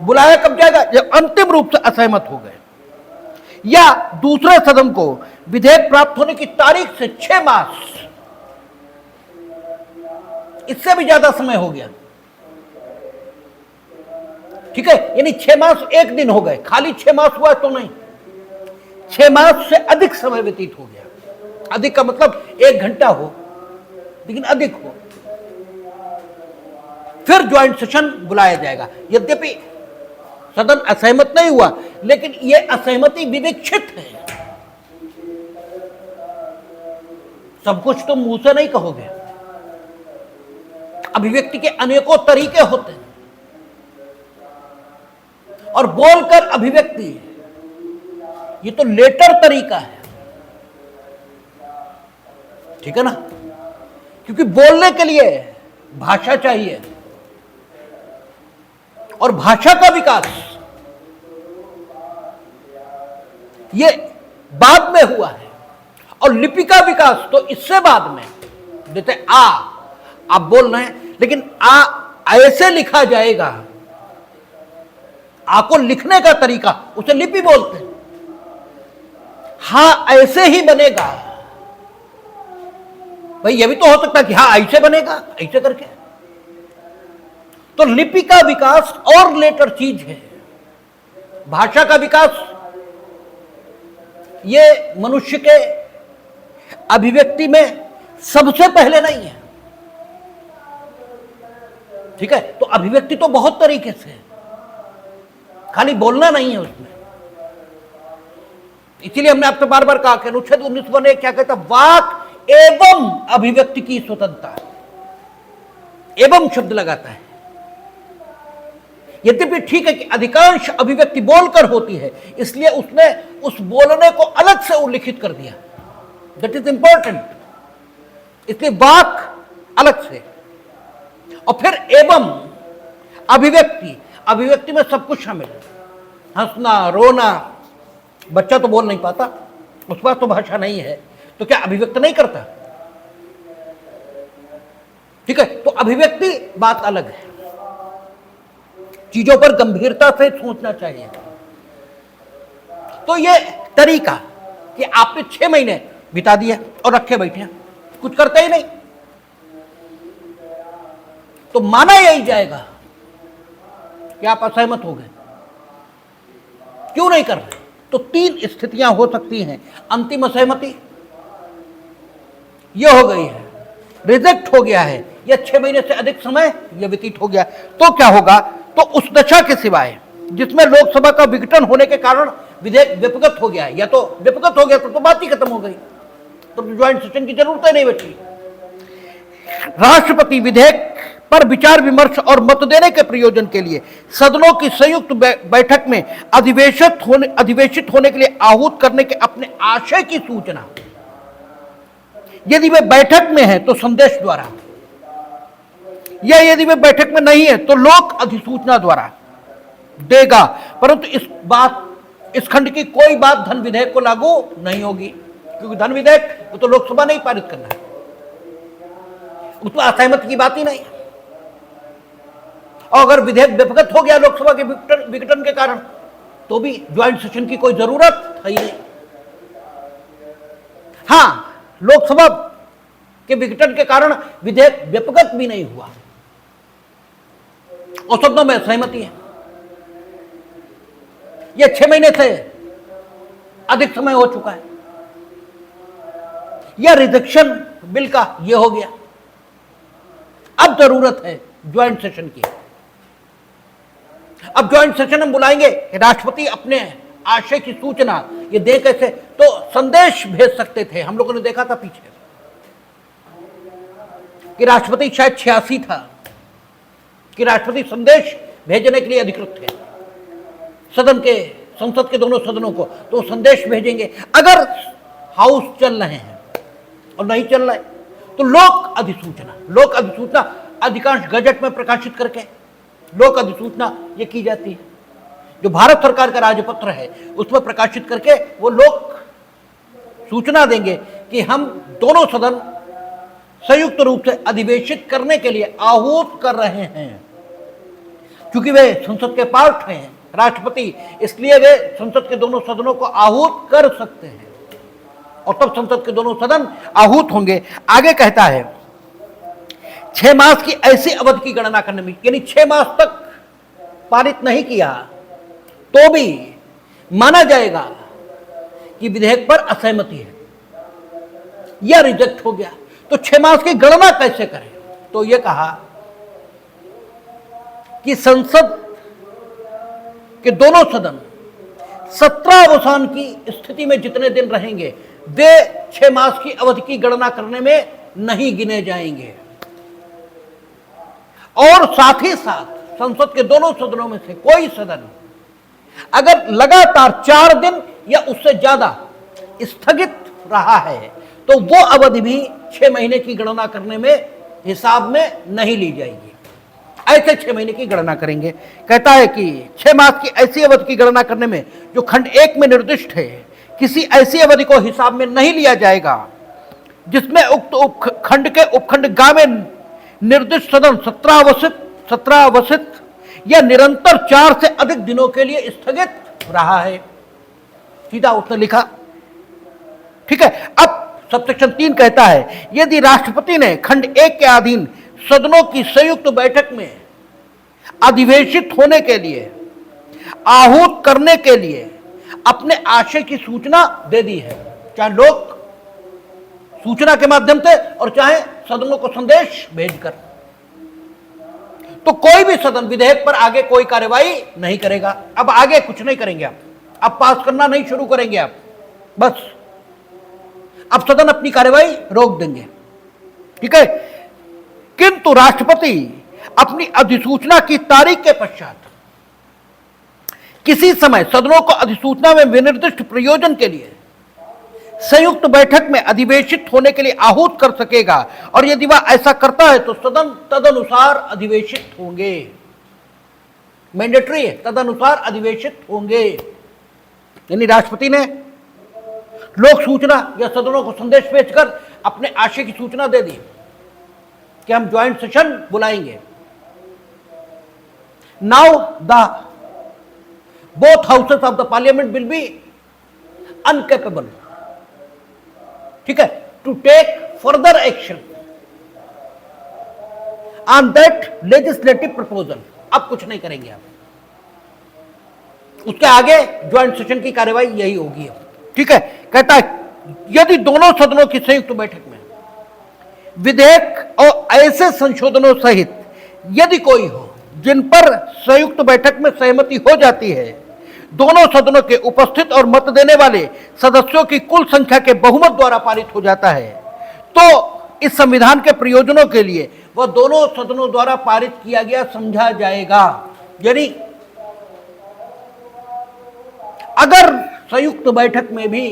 बुलाया कब जाएगा जब अंतिम रूप से असहमत हो गए, या दूसरे सदन को विधेयक प्राप्त होने की तारीख से 6 मास, इससे भी ज्यादा समय हो गया, ठीक है, यानी 6 मास 1 दिन हो गए, खाली 6 मास हुआ तो नहीं, 6 मास से अधिक समय व्यतीत हो गया। अधिक का मतलब 1 घंटा हो, लेकिन अधिक हो, फिर ज्वाइंट सेशन बुलाया जाएगा। यद्यपि सदन असहमत नहीं हुआ, लेकिन यह असहमति विवेक्षित है। सब कुछ तो मुंह से नहीं कहोगे, अभिव्यक्ति के अनेकों तरीके होते हैं, और बोलकर अभिव्यक्ति ये तो लेटर तरीका है, ठीक है ना, क्योंकि बोलने के लिए भाषा चाहिए, और भाषा का विकास ये बाद में हुआ है, और लिपि का विकास तो इससे बाद में। जैसे आप बोल रहे हैं, लेकिन ऐसे लिखा जाएगा, को लिखने का तरीका उसे लिपि बोलते हैं। हाँ ऐसे ही बनेगा, भाई ये भी तो हो सकता है कि हाँ ऐसे बनेगा, ऐसे करके। तो लिपि का विकास और लेटर चीज है, भाषा का विकास ये मनुष्य के अभिव्यक्ति में सबसे पहले नहीं है, ठीक है। तो अभिव्यक्ति तो बहुत तरीके से है, खाली बोलना नहीं है उसमें। इसीलिए हमने आपसे बार बार कहा कि अनुच्छेद 19 क्या कहता, वाक एवं अभिव्यक्ति की स्वतंत्रता, एवं शब्द लगाता है। यद्यपि ठीक है कि अधिकांश अभिव्यक्ति बोलकर होती है, इसलिए उसने उस बोलने को अलग से उल्लिखित कर दिया, दैट इज इंपॉर्टेंट। इसलिए वाक अलग से, और फिर एवं अभिव्यक्ति, अभिव्यक्ति में सब कुछ शामिल है, हंसना, रोना। बच्चा तो बोल नहीं पाता, उस पास तो भाषा नहीं है, तो क्या अभिव्यक्त नहीं करता, ठीक है। तो अभिव्यक्ति बात अलग है, चीजों पर गंभीरता से सोचना चाहिए। तो ये तरीका कि आपने 6 महीने बिता दिए और रखे बैठे हैं, कुछ करते ही नहीं, तो माना यही जाएगा कि आप असहमत हो गए, क्यों नहीं कर रहे। तो 3 स्थितियां हो सकती हैं। अंतिम असहमति यह हो गई है, रिजेक्ट हो गया है, या 6 महीने से अधिक समय यह व्यतीत हो गया। तो क्या होगा, तो उस दशा के सिवाय जिसमें लोकसभा का विघटन होने के कारण विधेयक विपगत हो गया है, या तो विपगत हो गया तो बात ही खत्म हो गई, तो ज्वाइंट सेशन की जरूरत ही नहीं बची। राष्ट्रपति विधेयक पर विचार विमर्श और मत देने के प्रयोजन के लिए सदनों की संयुक्त बैठक में अधिवेशित होने के लिए आहूत करने के अपने आशय की सूचना, यदि वे बैठक में है तो संदेश द्वारा, या यदि वे बैठक में नहीं है तो लोक अधिसूचना द्वारा देगा। परंतु इस खंड की कोई बात धन विधेयक को लागू नहीं होगी, क्योंकि धन विधेयक वो तो लोकसभा नहीं पारित करना है, उसमें असहमत की बात ही नहीं। और अगर विधेयक विपगत हो गया लोकसभा के विघटन के कारण, तो भी ज्वाइंट सेशन की कोई जरूरत है ही नहीं। हां, लोकसभा के विघटन के कारण विधेयक विपगत भी नहीं हुआ, और शब्दों में सहमति है। यह 6 महीने से अधिक समय हो चुका है, यह रिजेक्शन बिल का यह हो गया। अब जरूरत है ज्वाइंट सेशन की। अब ज्वाइंट सेशन हम बुलाएंगे, राष्ट्रपति अपने आशय की सूचना ये दे कैसे, तो संदेश भेज सकते थे। हम लोगों ने देखा था पीछे कि राष्ट्रपति शायद 86 था कि राष्ट्रपति संदेश भेजने के लिए अधिकृत थे संसद के दोनों सदनों को, तो संदेश भेजेंगे। अगर हाउस चल रहे हैं और नहीं चल रहा है तो लोक अधिसूचना अधिकांश गजट में प्रकाशित करके लोक अधिसूचना ये की जाती है, जो भारत सरकार का राजपत्र है उसमें प्रकाशित करके वो लोक सूचना देंगे कि हम दोनों सदन संयुक्त रूप से अधिवेशित करने के लिए आहूत कर रहे हैं। क्योंकि वे संसद के पार्ट हैं राष्ट्रपति, इसलिए वे संसद के दोनों सदनों को आहूत कर सकते हैं और तब संसद के दोनों सदन आहूत होंगे। आगे कहता है 6 मास की ऐसी अवधि की गणना करने में, यानी 6 मास तक पारित नहीं किया तो भी माना जाएगा कि विधेयक पर असहमति है या रिजेक्ट हो गया। तो 6 मास की गणना कैसे करें, तो यह कहा कि संसद के दोनों सदन 17 की स्थिति में जितने दिन रहेंगे वे 6 मास की अवधि की गणना करने में नहीं गिने जाएंगे। और साथ ही साथ संसद के दोनों सदनों में से कोई सदन अगर लगातार 4 दिन या उससे ज्यादा स्थगित रहा है तो वो अवधि भी 6 महीने की गणना करने में हिसाब में नहीं ली जाएगी। ऐसे 6 महीने की गणना करेंगे। कहता है कि 6 मास की ऐसी अवधि की गणना करने में जो खंड 1 में निर्दिष्ट है, किसी ऐसी अवधि को हिसाब में नहीं लिया जाएगा जिसमें उक्त खंड के उपखंड ग में निर्दिष्ट सदन 17 अवसित या निरंतर 4 से अधिक दिनों के लिए स्थगित रहा है। सीधा उसने लिखा, ठीक है। अब सबसेक्शन 3 कहता है यदि राष्ट्रपति ने खंड 1 के अधीन सदनों की संयुक्त बैठक में अधिवेशित होने के लिए आहूत करने के लिए अपने आशय की सूचना दे दी है, चाहे लोक सूचना के माध्यम से और चाहे सदनों को संदेश भेजकर, तो कोई भी सदन विधेयक पर आगे कोई कार्रवाई नहीं करेगा। अब आगे कुछ नहीं करेंगे आप, अब पास करना नहीं शुरू करेंगे आप, बस अब सदन अपनी कार्रवाई रोक देंगे, ठीक है। किंतु राष्ट्रपति अपनी अधिसूचना की तारीख के पश्चात किसी समय सदनों को अधिसूचना में विनिर्दिष्ट प्रयोजन के लिए संयुक्त बैठक में अधिवेशित होने के लिए आहूत कर सकेगा और यदि वह ऐसा करता है तो सदन तदनुसार अधिवेशित होंगे। मैंडेटरी है, तदनुसार अधिवेशित होंगे। यानी राष्ट्रपति ने लोक सूचना या सदनों को संदेश भेजकर अपने आशय की सूचना दे दी कि हम ज्वाइंट सेशन बुलाएंगे। Now the both houses of the parliament will be incapable, ठीक है, to take further action on that legislative proposal। अब कुछ नहीं करेंगे आप, उसके आगे ज्वाइंट सेशन की कार्यवाही यही होगी, ठीक है। कहता है यदि दोनों सदनों की संयुक्त बैठक में विधेयक और ऐसे संशोधनों सहित यदि कोई हो जिन पर संयुक्त बैठक में सहमति हो जाती है, दोनों सदनों के उपस्थित और मत देने वाले सदस्यों की कुल संख्या के बहुमत द्वारा पारित हो जाता है, तो इस संविधान के प्रयोजनों के लिए वह दोनों सदनों द्वारा पारित किया गया समझा जाएगा। यानी अगर संयुक्त बैठक में भी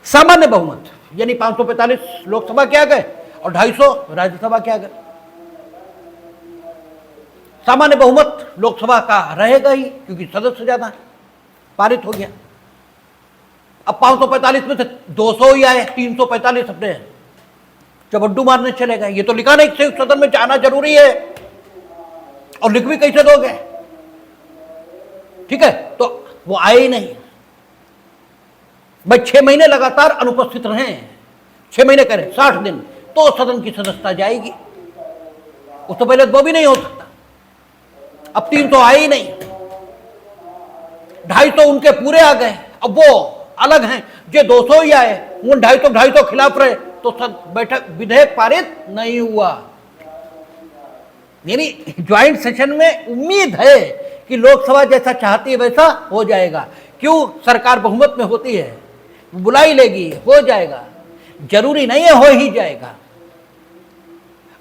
सामान्य बहुमत यानी 545 लोकसभा के आ गए और 250 राज्यसभा के आ गए, सामान्य बहुमत लोकसभा का रहेगा ही क्योंकि सदस्य ज्यादा है, पारित हो गया। अब 545 में से 200 ही आए, 345 अपने चबड्डू मारने चले गए। ये तो लिखा नहीं संयुक्त सदन में जाना जरूरी है, और लिख भी कैसे दोगे, ठीक है। तो वो आए ही नहीं भाई, 6 महीने लगातार अनुपस्थित रहे, 6 महीने करें 60 दिन, तो सदन की सदस्यता जाएगी। उससे पहले वो भी नहीं हो सकता। अब 300 आए ही नहीं, 250 उनके पूरे आ गए, अब वो अलग हैं, जो 200 ही आए वो 250 खिलाफ रहे, तो सब बैठक विधेयक पारित नहीं हुआ। यानी ज्वाइंट सेशन में उम्मीद है कि लोकसभा जैसा चाहती है वैसा हो जाएगा। क्यों? सरकार बहुमत में होती है, बुला ही लेगी, हो जाएगा। जरूरी नहीं है हो ही जाएगा।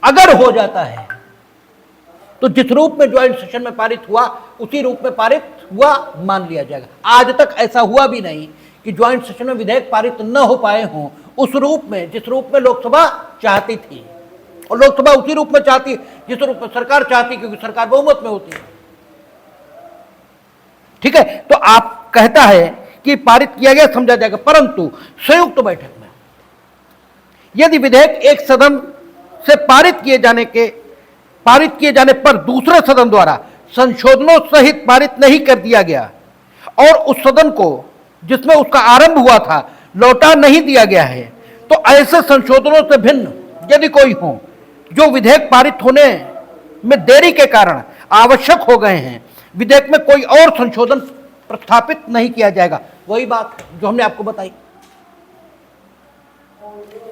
अगर हो जाता है तो जिस रूप में ज्वाइंट सेशन में पारित हुआ उसी रूप में पारित हुआ मान लिया जाएगा। आज तक ऐसा हुआ भी नहीं कि ज्वाइंट सेशन में विधेयक पारित न हो पाए हों उस रूप में जिस रूप में लोकसभा चाहती थी, और लोकसभा उसी रूप में चाहती जिस रूप में सरकार चाहती, क्योंकि सरकार बहुमत में होती है। ठीक है, तो आप कहता है कि पारित किया गया समझा जाएगा, परंतु संयुक्त बैठक में यदि विधेयक एक सदन से पारित किए जाने पर दूसरे सदन द्वारा संशोधनों सहित पारित नहीं कर दिया गया और उस सदन को जिसमें उसका आरंभ हुआ था लौटा नहीं दिया गया है, तो ऐसे संशोधनों से भिन्न यदि कोई हो जो विधेयक पारित होने में देरी के कारण आवश्यक हो गए हैं, विधेयक में कोई और संशोधन प्रस्थापित नहीं किया जाएगा। वही बात जो हमने आपको बताई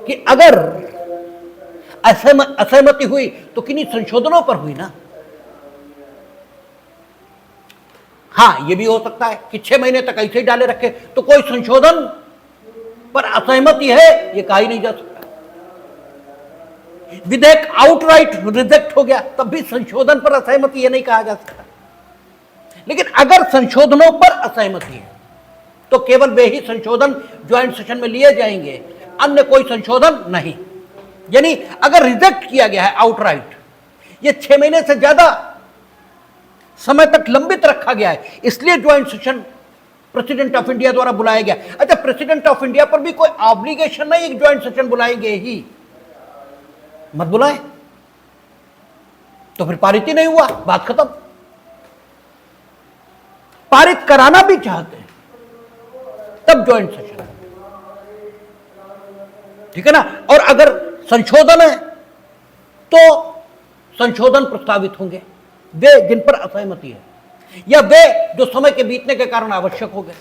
कि अगर असहमति हुई तो किन्हीं संशोधनों पर हुई ना। हां, यह भी हो सकता है कि 6 महीने तक ऐसे ही डाले रखे तो कोई संशोधन पर असहमति है यह कहा ही नहीं जा सकता। विधेयक आउटराइट रिजेक्ट हो गया तब भी संशोधन पर असहमति यह नहीं कहा जा सकता। लेकिन अगर संशोधनों पर असहमति है तो केवल वे ही संशोधन ज्वाइंट सेशन में लिए जाएंगे, अन्य कोई संशोधन नहीं। यानी अगर रिजेक्ट किया गया है आउटराइट, ये 6 महीने से ज्यादा समय तक लंबित रखा गया है, इसलिए joint session president of India द्वारा बुलाया गया। अच्छा, प्रेसिडेंट ऑफ इंडिया पर भी कोई ऑब्लिगेशन नहीं है ज्वाइंट सेशन बुलाएंगे ही, मत बुलाए तो फिर पारित ही नहीं हुआ, बात खत्म। पारित कराना भी चाहते हैं तब ज्वाइंट सेशन, ठीक है ना। और अगर संशोधन है तो संशोधन प्रस्तावित होंगे वे जिन पर असहमति है या वे जो समय के बीतने के कारण आवश्यक हो गए।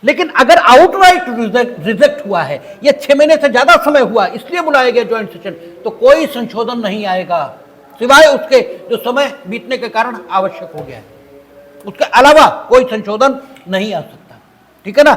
लेकिन अगर आउटराइट रिजेक्ट हुआ है, यह 6 महीने से ज्यादा समय हुआ इसलिए बुलाया गया ज्वाइंट सेशन, तो कोई संशोधन नहीं आएगा सिवाय उसके जो समय बीतने के कारण आवश्यक हो गया है, उसके अलावा कोई संशोधन नहीं आ सकता, ठीक है ना।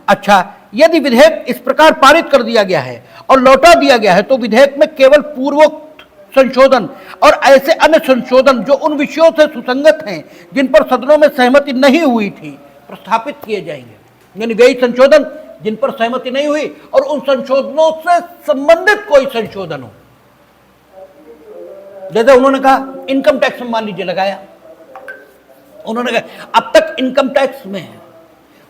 अच्छा, यदि विधेयक इस प्रकार पारित कर दिया गया है और लौटा दिया गया है तो विधेयक में केवल पूर्वोक्त संशोधन और ऐसे अन्य संशोधन जो उन विषयों से सुसंगत हैं जिन पर सदनों में सहमति नहीं हुई थी प्रस्थापित किए जाएंगे। यानी वही संशोधन जिन पर सहमति नहीं हुई और उन संशोधनों से संबंधित कोई संशोधन हो, जैसे उन्होंने कहा इनकम टैक्स में मान लीजिए लगाया, उन्होंने कहा अब तक इनकम टैक्स में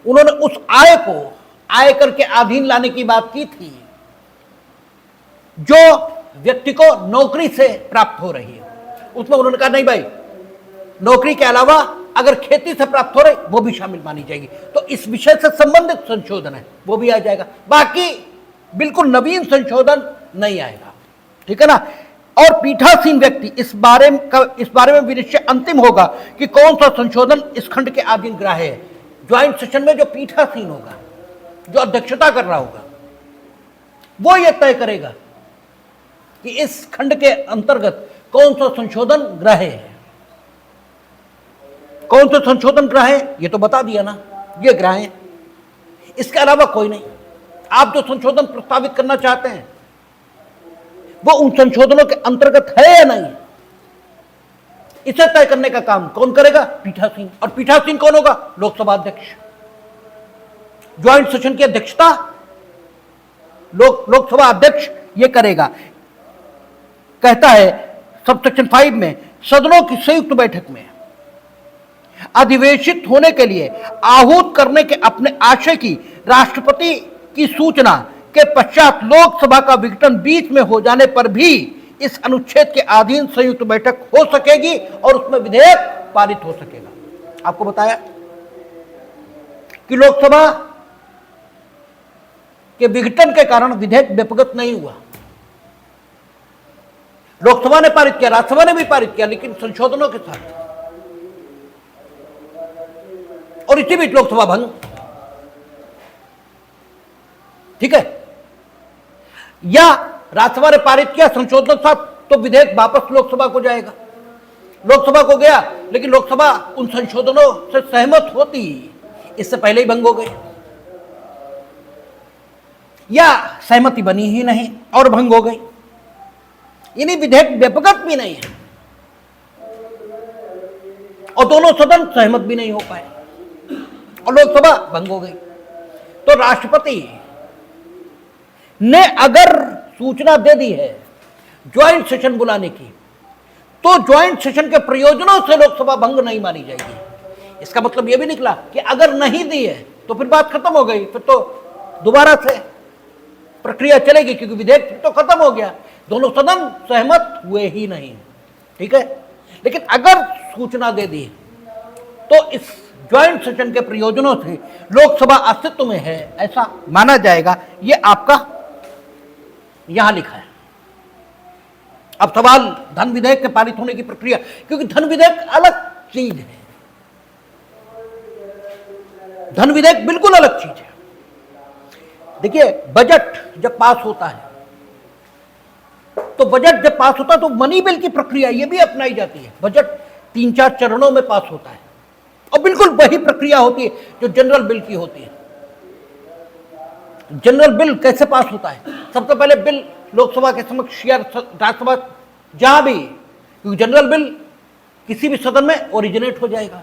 उन्होंने उस आय को आयकर के अधीन लाने की बात की थी जो व्यक्ति को नौकरी से प्राप्त हो रही है। उसमें उन्होंने कहा नहीं भाई, नौकरी के अलावा अगर खेती से प्राप्त हो रही वो भी शामिल मानी जाएगी, तो इस विषय से संबंधित संशोधन है वो भी आ जाएगा। बाकी बिल्कुल नवीन संशोधन नहीं आएगा, ठीक है ना। और पीठासीन व्यक्ति इस बारे में विनिश्चय अंतिम होगा कि कौन सा संशोधन इस खंड के अधीन ग्राह्य है। ज्वाइंट सेशन में जो पीठासीन होगा, जो अध्यक्षता कर रहा होगा, वो यह तय करेगा कि इस खंड के अंतर्गत कौन सा संशोधन ग्राह्य है। कौन सा संशोधन ग्राह्य है ये तो बता दिया ना, ये ग्राह्य है, इसके अलावा कोई नहीं। आप जो संशोधन प्रस्तावित करना चाहते हैं वो उन संशोधनों के अंतर्गत है या नहीं, इसे तय करने का काम कौन करेगा? पीठासीन। और पीठासीन कौन होगा? लोकसभा अध्यक्ष। ज्वाइंट सेशन की अध्यक्षता लोकसभा अध्यक्ष ये करेगा। कहता है सबसेक्शन 5 में, सदनों की संयुक्त बैठक में अधिवेशित होने के लिए आहूत करने के अपने आशय की राष्ट्रपति की सूचना के पश्चात लोकसभा का विघटन बीच में हो जाने पर भी इस अनुच्छेद के अधीन संयुक्त बैठक हो सकेगी और उसमें विधेयक पारित हो सकेगा। आपको बताया कि लोकसभा के विघटन के कारण विधेयक व्यपगत नहीं हुआ। लोकसभा ने पारित किया, राज्यसभा ने भी पारित किया, लेकिन संशोधनों के साथ, और इसी बीच लोकसभा भंग, ठीक है। या राज्यसभा ने पारित किया संशोधन था, तो विधेयक वापस लोकसभा को जाएगा। लोकसभा को गया, लेकिन लोकसभा उन संशोधनों से सहमत होती, इससे पहले ही भंग हो गए, या सहमति बनी ही नहीं और भंग हो गई। यानी विधेयक व्यापक भी नहीं है और दोनों सदन सहमत भी नहीं हो पाए और लोकसभा भंग हो गई। तो राष्ट्रपति ने अगर सूचना दे दी है ज्वाइंट सेशन बुलाने की, तो ज्वाइंट सेशन के प्रयोजनों से लोकसभा भंग नहीं मानी जाएगी। इसका मतलब यह भी निकला कि अगर नहीं दी है तो फिर बात खत्म हो गई, फिर तो दोबारा से प्रक्रिया चलेगी, क्योंकि विधेयक तो खत्म हो गया, दोनों सदन सहमत हुए ही नहीं। ठीक है, लेकिन अगर सूचना दे दी तो इस ज्वाइंट सेशन के प्रयोजनों से लोकसभा अस्तित्व में है ऐसा माना जाएगा। ये आपका यहां लिखा है। अब सवाल धन विधेयक के पारित होने की प्रक्रिया, क्योंकि धन विधेयक अलग चीज है। धन विधेयक बिल्कुल अलग चीज है। देखिए, बजट जब पास होता है, तो बजट जब पास होता है तो मनी बिल की प्रक्रिया ये भी अपनाई जाती है। बजट 3-4 चरणों में पास होता है और बिल्कुल वही प्रक्रिया होती है जो जनरल बिल की होती है। जनरल बिल कैसे पास होता है? सबसे पहले बिल लोकसभा के समक्ष या राज्यसभा जहां भी, क्योंकि जनरल बिल किसी भी सदन में ओरिजिनेट हो जाएगा,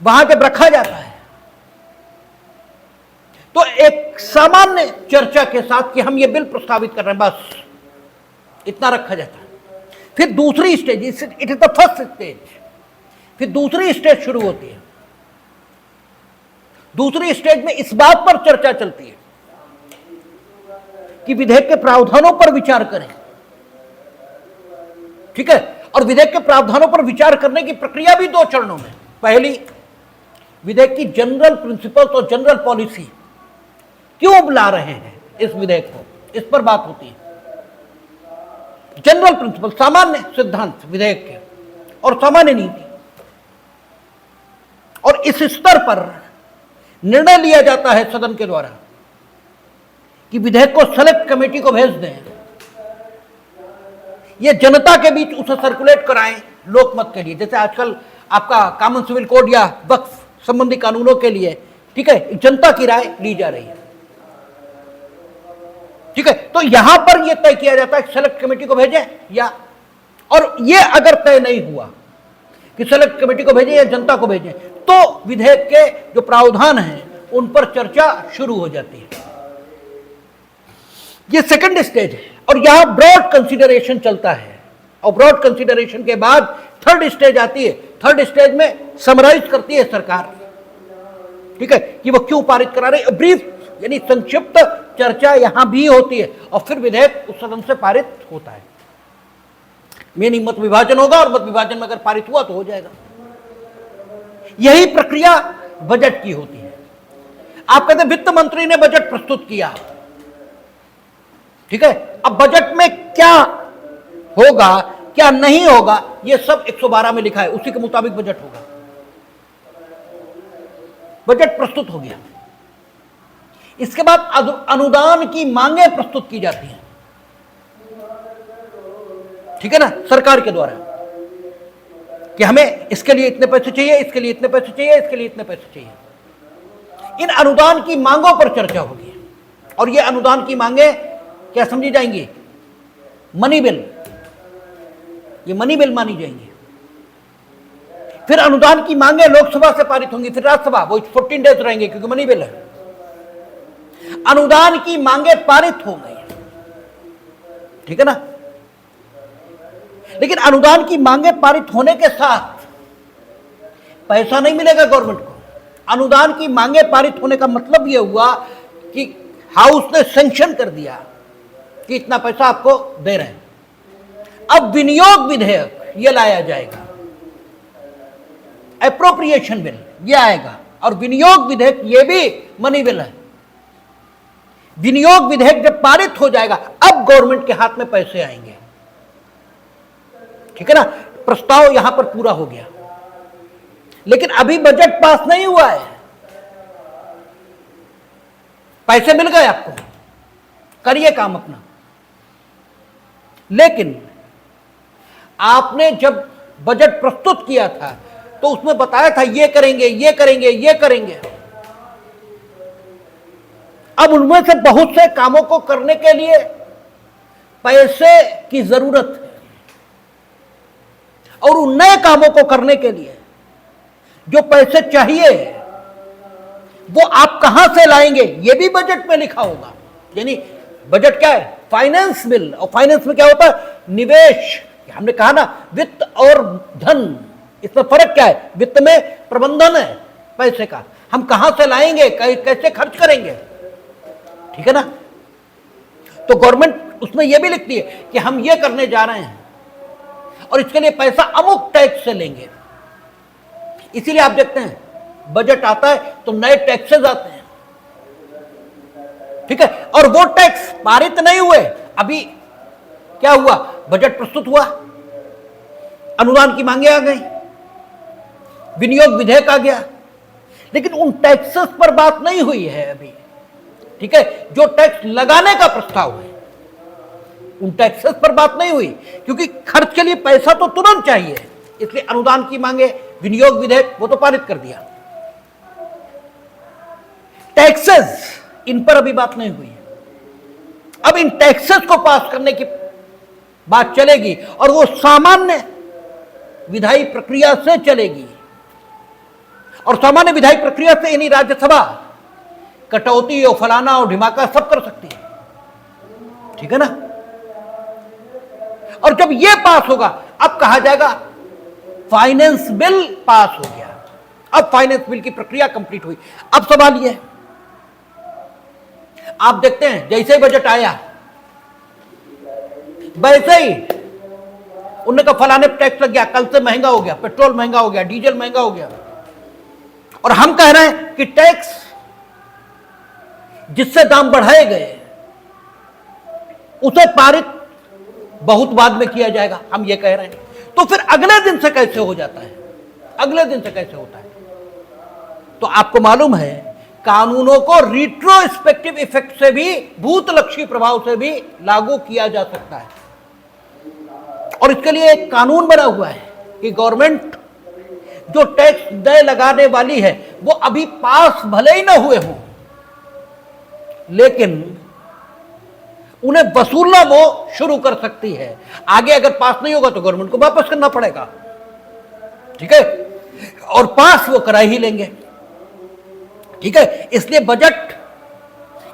वहां जब रखा जाता है तो एक सामान्य चर्चा के साथ कि हम ये बिल प्रस्तावित कर रहे हैं, बस इतना रखा जाता है। फिर दूसरी stage, it is the first stage, फिर दूसरी स्टेज शुरू होती है। दूसरी स्टेज में इस बात पर चर्चा चलती है कि विधेयक के प्रावधानों पर विचार करें। ठीक है, और विधेयक के प्रावधानों पर विचार करने की प्रक्रिया भी 2 चरणों में। पहली, विधेयक की जनरल प्रिंसिपल्स और जनरल पॉलिसी क्यों बुला रहे हैं इस विधेयक को, इस पर बात होती है। जनरल प्रिंसिपल, सामान्य सिद्धांत विधेयक के और सामान्य नीति, और इस स्तर पर निर्णय लिया जाता है सदन के द्वारा कि विधेयक को सेलेक्ट कमेटी को भेज दें, ये जनता के बीच उसे सर्कुलेट कराएं लोकमत के लिए। जैसे आजकल आपका कॉमन सिविल कोड या वक्फ संबंधी कानूनों के लिए, ठीक है, जनता की राय ली जा रही है। ठीक है, तो यहां पर यह तय किया जाता है कि सेलेक्ट कमेटी को भेजें या, और यह अगर तय नहीं हुआ कि सेलेक्ट कमेटी को भेजें या जनता को भेजें, तो विधेयक के जो प्रावधान हैं उन पर चर्चा शुरू हो जाती है। यह सेकंड स्टेज है और यहां ब्रॉड कंसीडरेशन चलता है, और ब्रॉड कंसीडरेशन के बाद थर्ड स्टेज आती है। थर्ड स्टेज में समराइज करती है सरकार, ठीक है, कि वो क्यों पारित करा रही है। ब्रीफ यानी संक्षिप्त चर्चा यहां भी होती है और फिर विधेयक उस सदन से पारित होता है। मेन मत विभाजन होगा और मत विभाजन में अगर पारित हुआ तो हो जाएगा। यही प्रक्रिया बजट की होती है। आप कहते हैं वित्त मंत्री ने बजट प्रस्तुत किया, ठीक है, अब बजट में क्या होगा क्या नहीं होगा यह सब 112 में लिखा है, उसी के मुताबिक बजट होगा। बजट प्रस्तुत हो गया, इसके बाद अनुदान की मांगें प्रस्तुत की जाती हैं, ठीक है ना, सरकार के द्वारा, कि हमें इसके लिए इतने पैसे चाहिए, इसके लिए इतने पैसे चाहिए, इसके लिए इतने पैसे चाहिए। इन अनुदान की मांगों पर चर्चा होगी और ये अनुदान की मांगे क्या समझी जाएंगी? मनी बिल, ये मनी बिल मानी जाएंगी। फिर अनुदान की मांगे लोकसभा से पारित होंगी, फिर राज्यसभा, वो 14 डेज रहेंगे क्योंकि मनी बिल है। अनुदान की मांगे पारित हो गई, ठीक है ना, लेकिन अनुदान की मांगे पारित होने के साथ पैसा नहीं मिलेगा गवर्नमेंट को। अनुदान की मांगे पारित होने का मतलब यह हुआ कि हाउस ने सैंक्शन कर दिया कि इतना पैसा आपको दे रहे हैं। अब विनियोग विधेयक यह लाया जाएगा, एप्रोप्रिएशन बिल यह आएगा, और विनियोग विधेयक यह भी मनी बिल है। विनियोग विधेयक जब पारित हो जाएगा, अब गवर्नमेंट के हाथ में पैसे आएंगे, ठीक है ना। प्रस्ताव यहां पर पूरा हो गया, लेकिन अभी बजट पास नहीं हुआ है। पैसे मिल गए आपको, करिए काम अपना। लेकिन आपने जब बजट प्रस्तुत किया था तो उसमें बताया था ये करेंगे, ये करेंगे, ये करेंगे। अब उनमें से बहुत से कामों को करने के लिए पैसे की जरूरत है, और उन नए कामों को करने के लिए जो पैसे चाहिए वो आप कहां से लाएंगे, ये भी बजट में लिखा होगा। यानी बजट क्या है? Finance bill. और फाइनेंस में क्या होता है? निवेश। हमने कहा ना, वित्त और धन, इसमें फर्क क्या है? वित्त में प्रबंधन है पैसे का, हम कहां से लाएंगे, कैसे खर्च करेंगे, ठीक है ना। तो गवर्नमेंट उसमें यह भी लिखती है कि हम ये करने जा रहे हैं और इसके लिए पैसा अमुक टैक्स से लेंगे। इसीलिए आप देखते हैं बजट आता है तो नए टैक्सेस आते हैं, ठीक है, और वो टैक्स पारित नहीं हुए। अभी क्या हुआ? बजट प्रस्तुत हुआ, अनुदान की मांगे आ गई, विनियोग विधेयक आ गया, लेकिन उन टैक्सेस पर बात नहीं हुई है अभी, ठीक है। जो टैक्स लगाने का प्रस्ताव है उन टैक्सेस पर बात नहीं हुई, क्योंकि खर्च के लिए पैसा तो तुरंत चाहिए, इसलिए अनुदान की मांगे, विनियोग विधेयक वो तो पारित कर दिया। टैक्सेस, इन पर अभी बात नहीं हुई है। अब इन टैक्सेस को पास करने की बात चलेगी और वो सामान्य विधायी प्रक्रिया से चलेगी, और सामान्य विधायी प्रक्रिया से यानी राज्यसभा कटौती और फलाना और ढिमाका सब कर सकती है, ठीक है ना। और जब यह पास होगा अब कहा जाएगा फाइनेंस बिल पास हो गया। अब फाइनेंस बिल की प्रक्रिया कंप्लीट हुई। अब सवाल यह है, आप देखते हैं जैसे ही बजट आया वैसे ही उन्होंने कहा फलाने टैक्स लग गया, कल से महंगा हो गया, पेट्रोल महंगा हो गया, डीजल महंगा हो गया। और हम कह रहे हैं कि टैक्स जिससे दाम बढ़ाए गए उसे पारित बहुत बाद में किया जाएगा, हम ये कह रहे हैं। तो फिर अगले दिन से कैसे हो जाता है? अगले दिन से कैसे होता है? तो आपको मालूम है कानूनों को रिट्रोस्पेक्टिव इफेक्ट से भी, भूतलक्षी प्रभाव से भी लागू किया जा सकता है, और इसके लिए एक कानून बना हुआ है कि गवर्नमेंट जो टैक्स नए लगाने वाली है वो अभी पास भले ही ना हुए हों, लेकिन उन्हें वसूलना वो शुरू कर सकती है। आगे अगर पास नहीं होगा तो गवर्नमेंट को वापस करना पड़ेगा, ठीक है, और पास वो करा ही लेंगे, ठीक है। इसलिए बजट,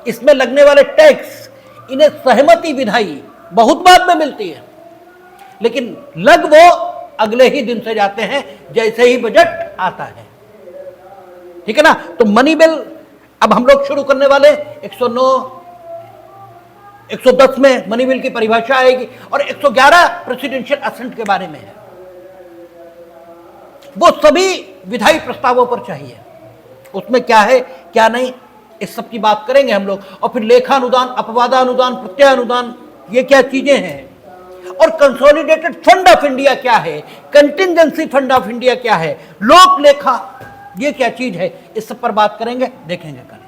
इसमें लगने वाले टैक्स, इन्हें सहमति विधायी बहुत बाद में मिलती है, लेकिन लग वो अगले ही दिन से जाते हैं जैसे ही बजट आता है, ठीक है ना। तो मनी बिल अब हम लोग शुरू करने वाले 109, 110 में मनी बिल की परिभाषा आएगी, और 111 प्रेसिडेंशियल असेंट के बारे में है। वो सभी विधायी प्रस्तावों पर चाहिए, उसमें क्या है क्या नहीं, इस सब की बात करेंगे हम लोग। और फिर लेखा अनुदान, अपवादा अनुदान, प्रत्यय अनुदान, ये क्या चीजें हैं, और कंसोलिडेटेड फंड ऑफ इंडिया क्या है, कंटिंजेंसी फंड ऑफ इंडिया क्या है, लोक लेखा ये क्या चीज है, इस सब पर बात करेंगे, देखेंगे कल।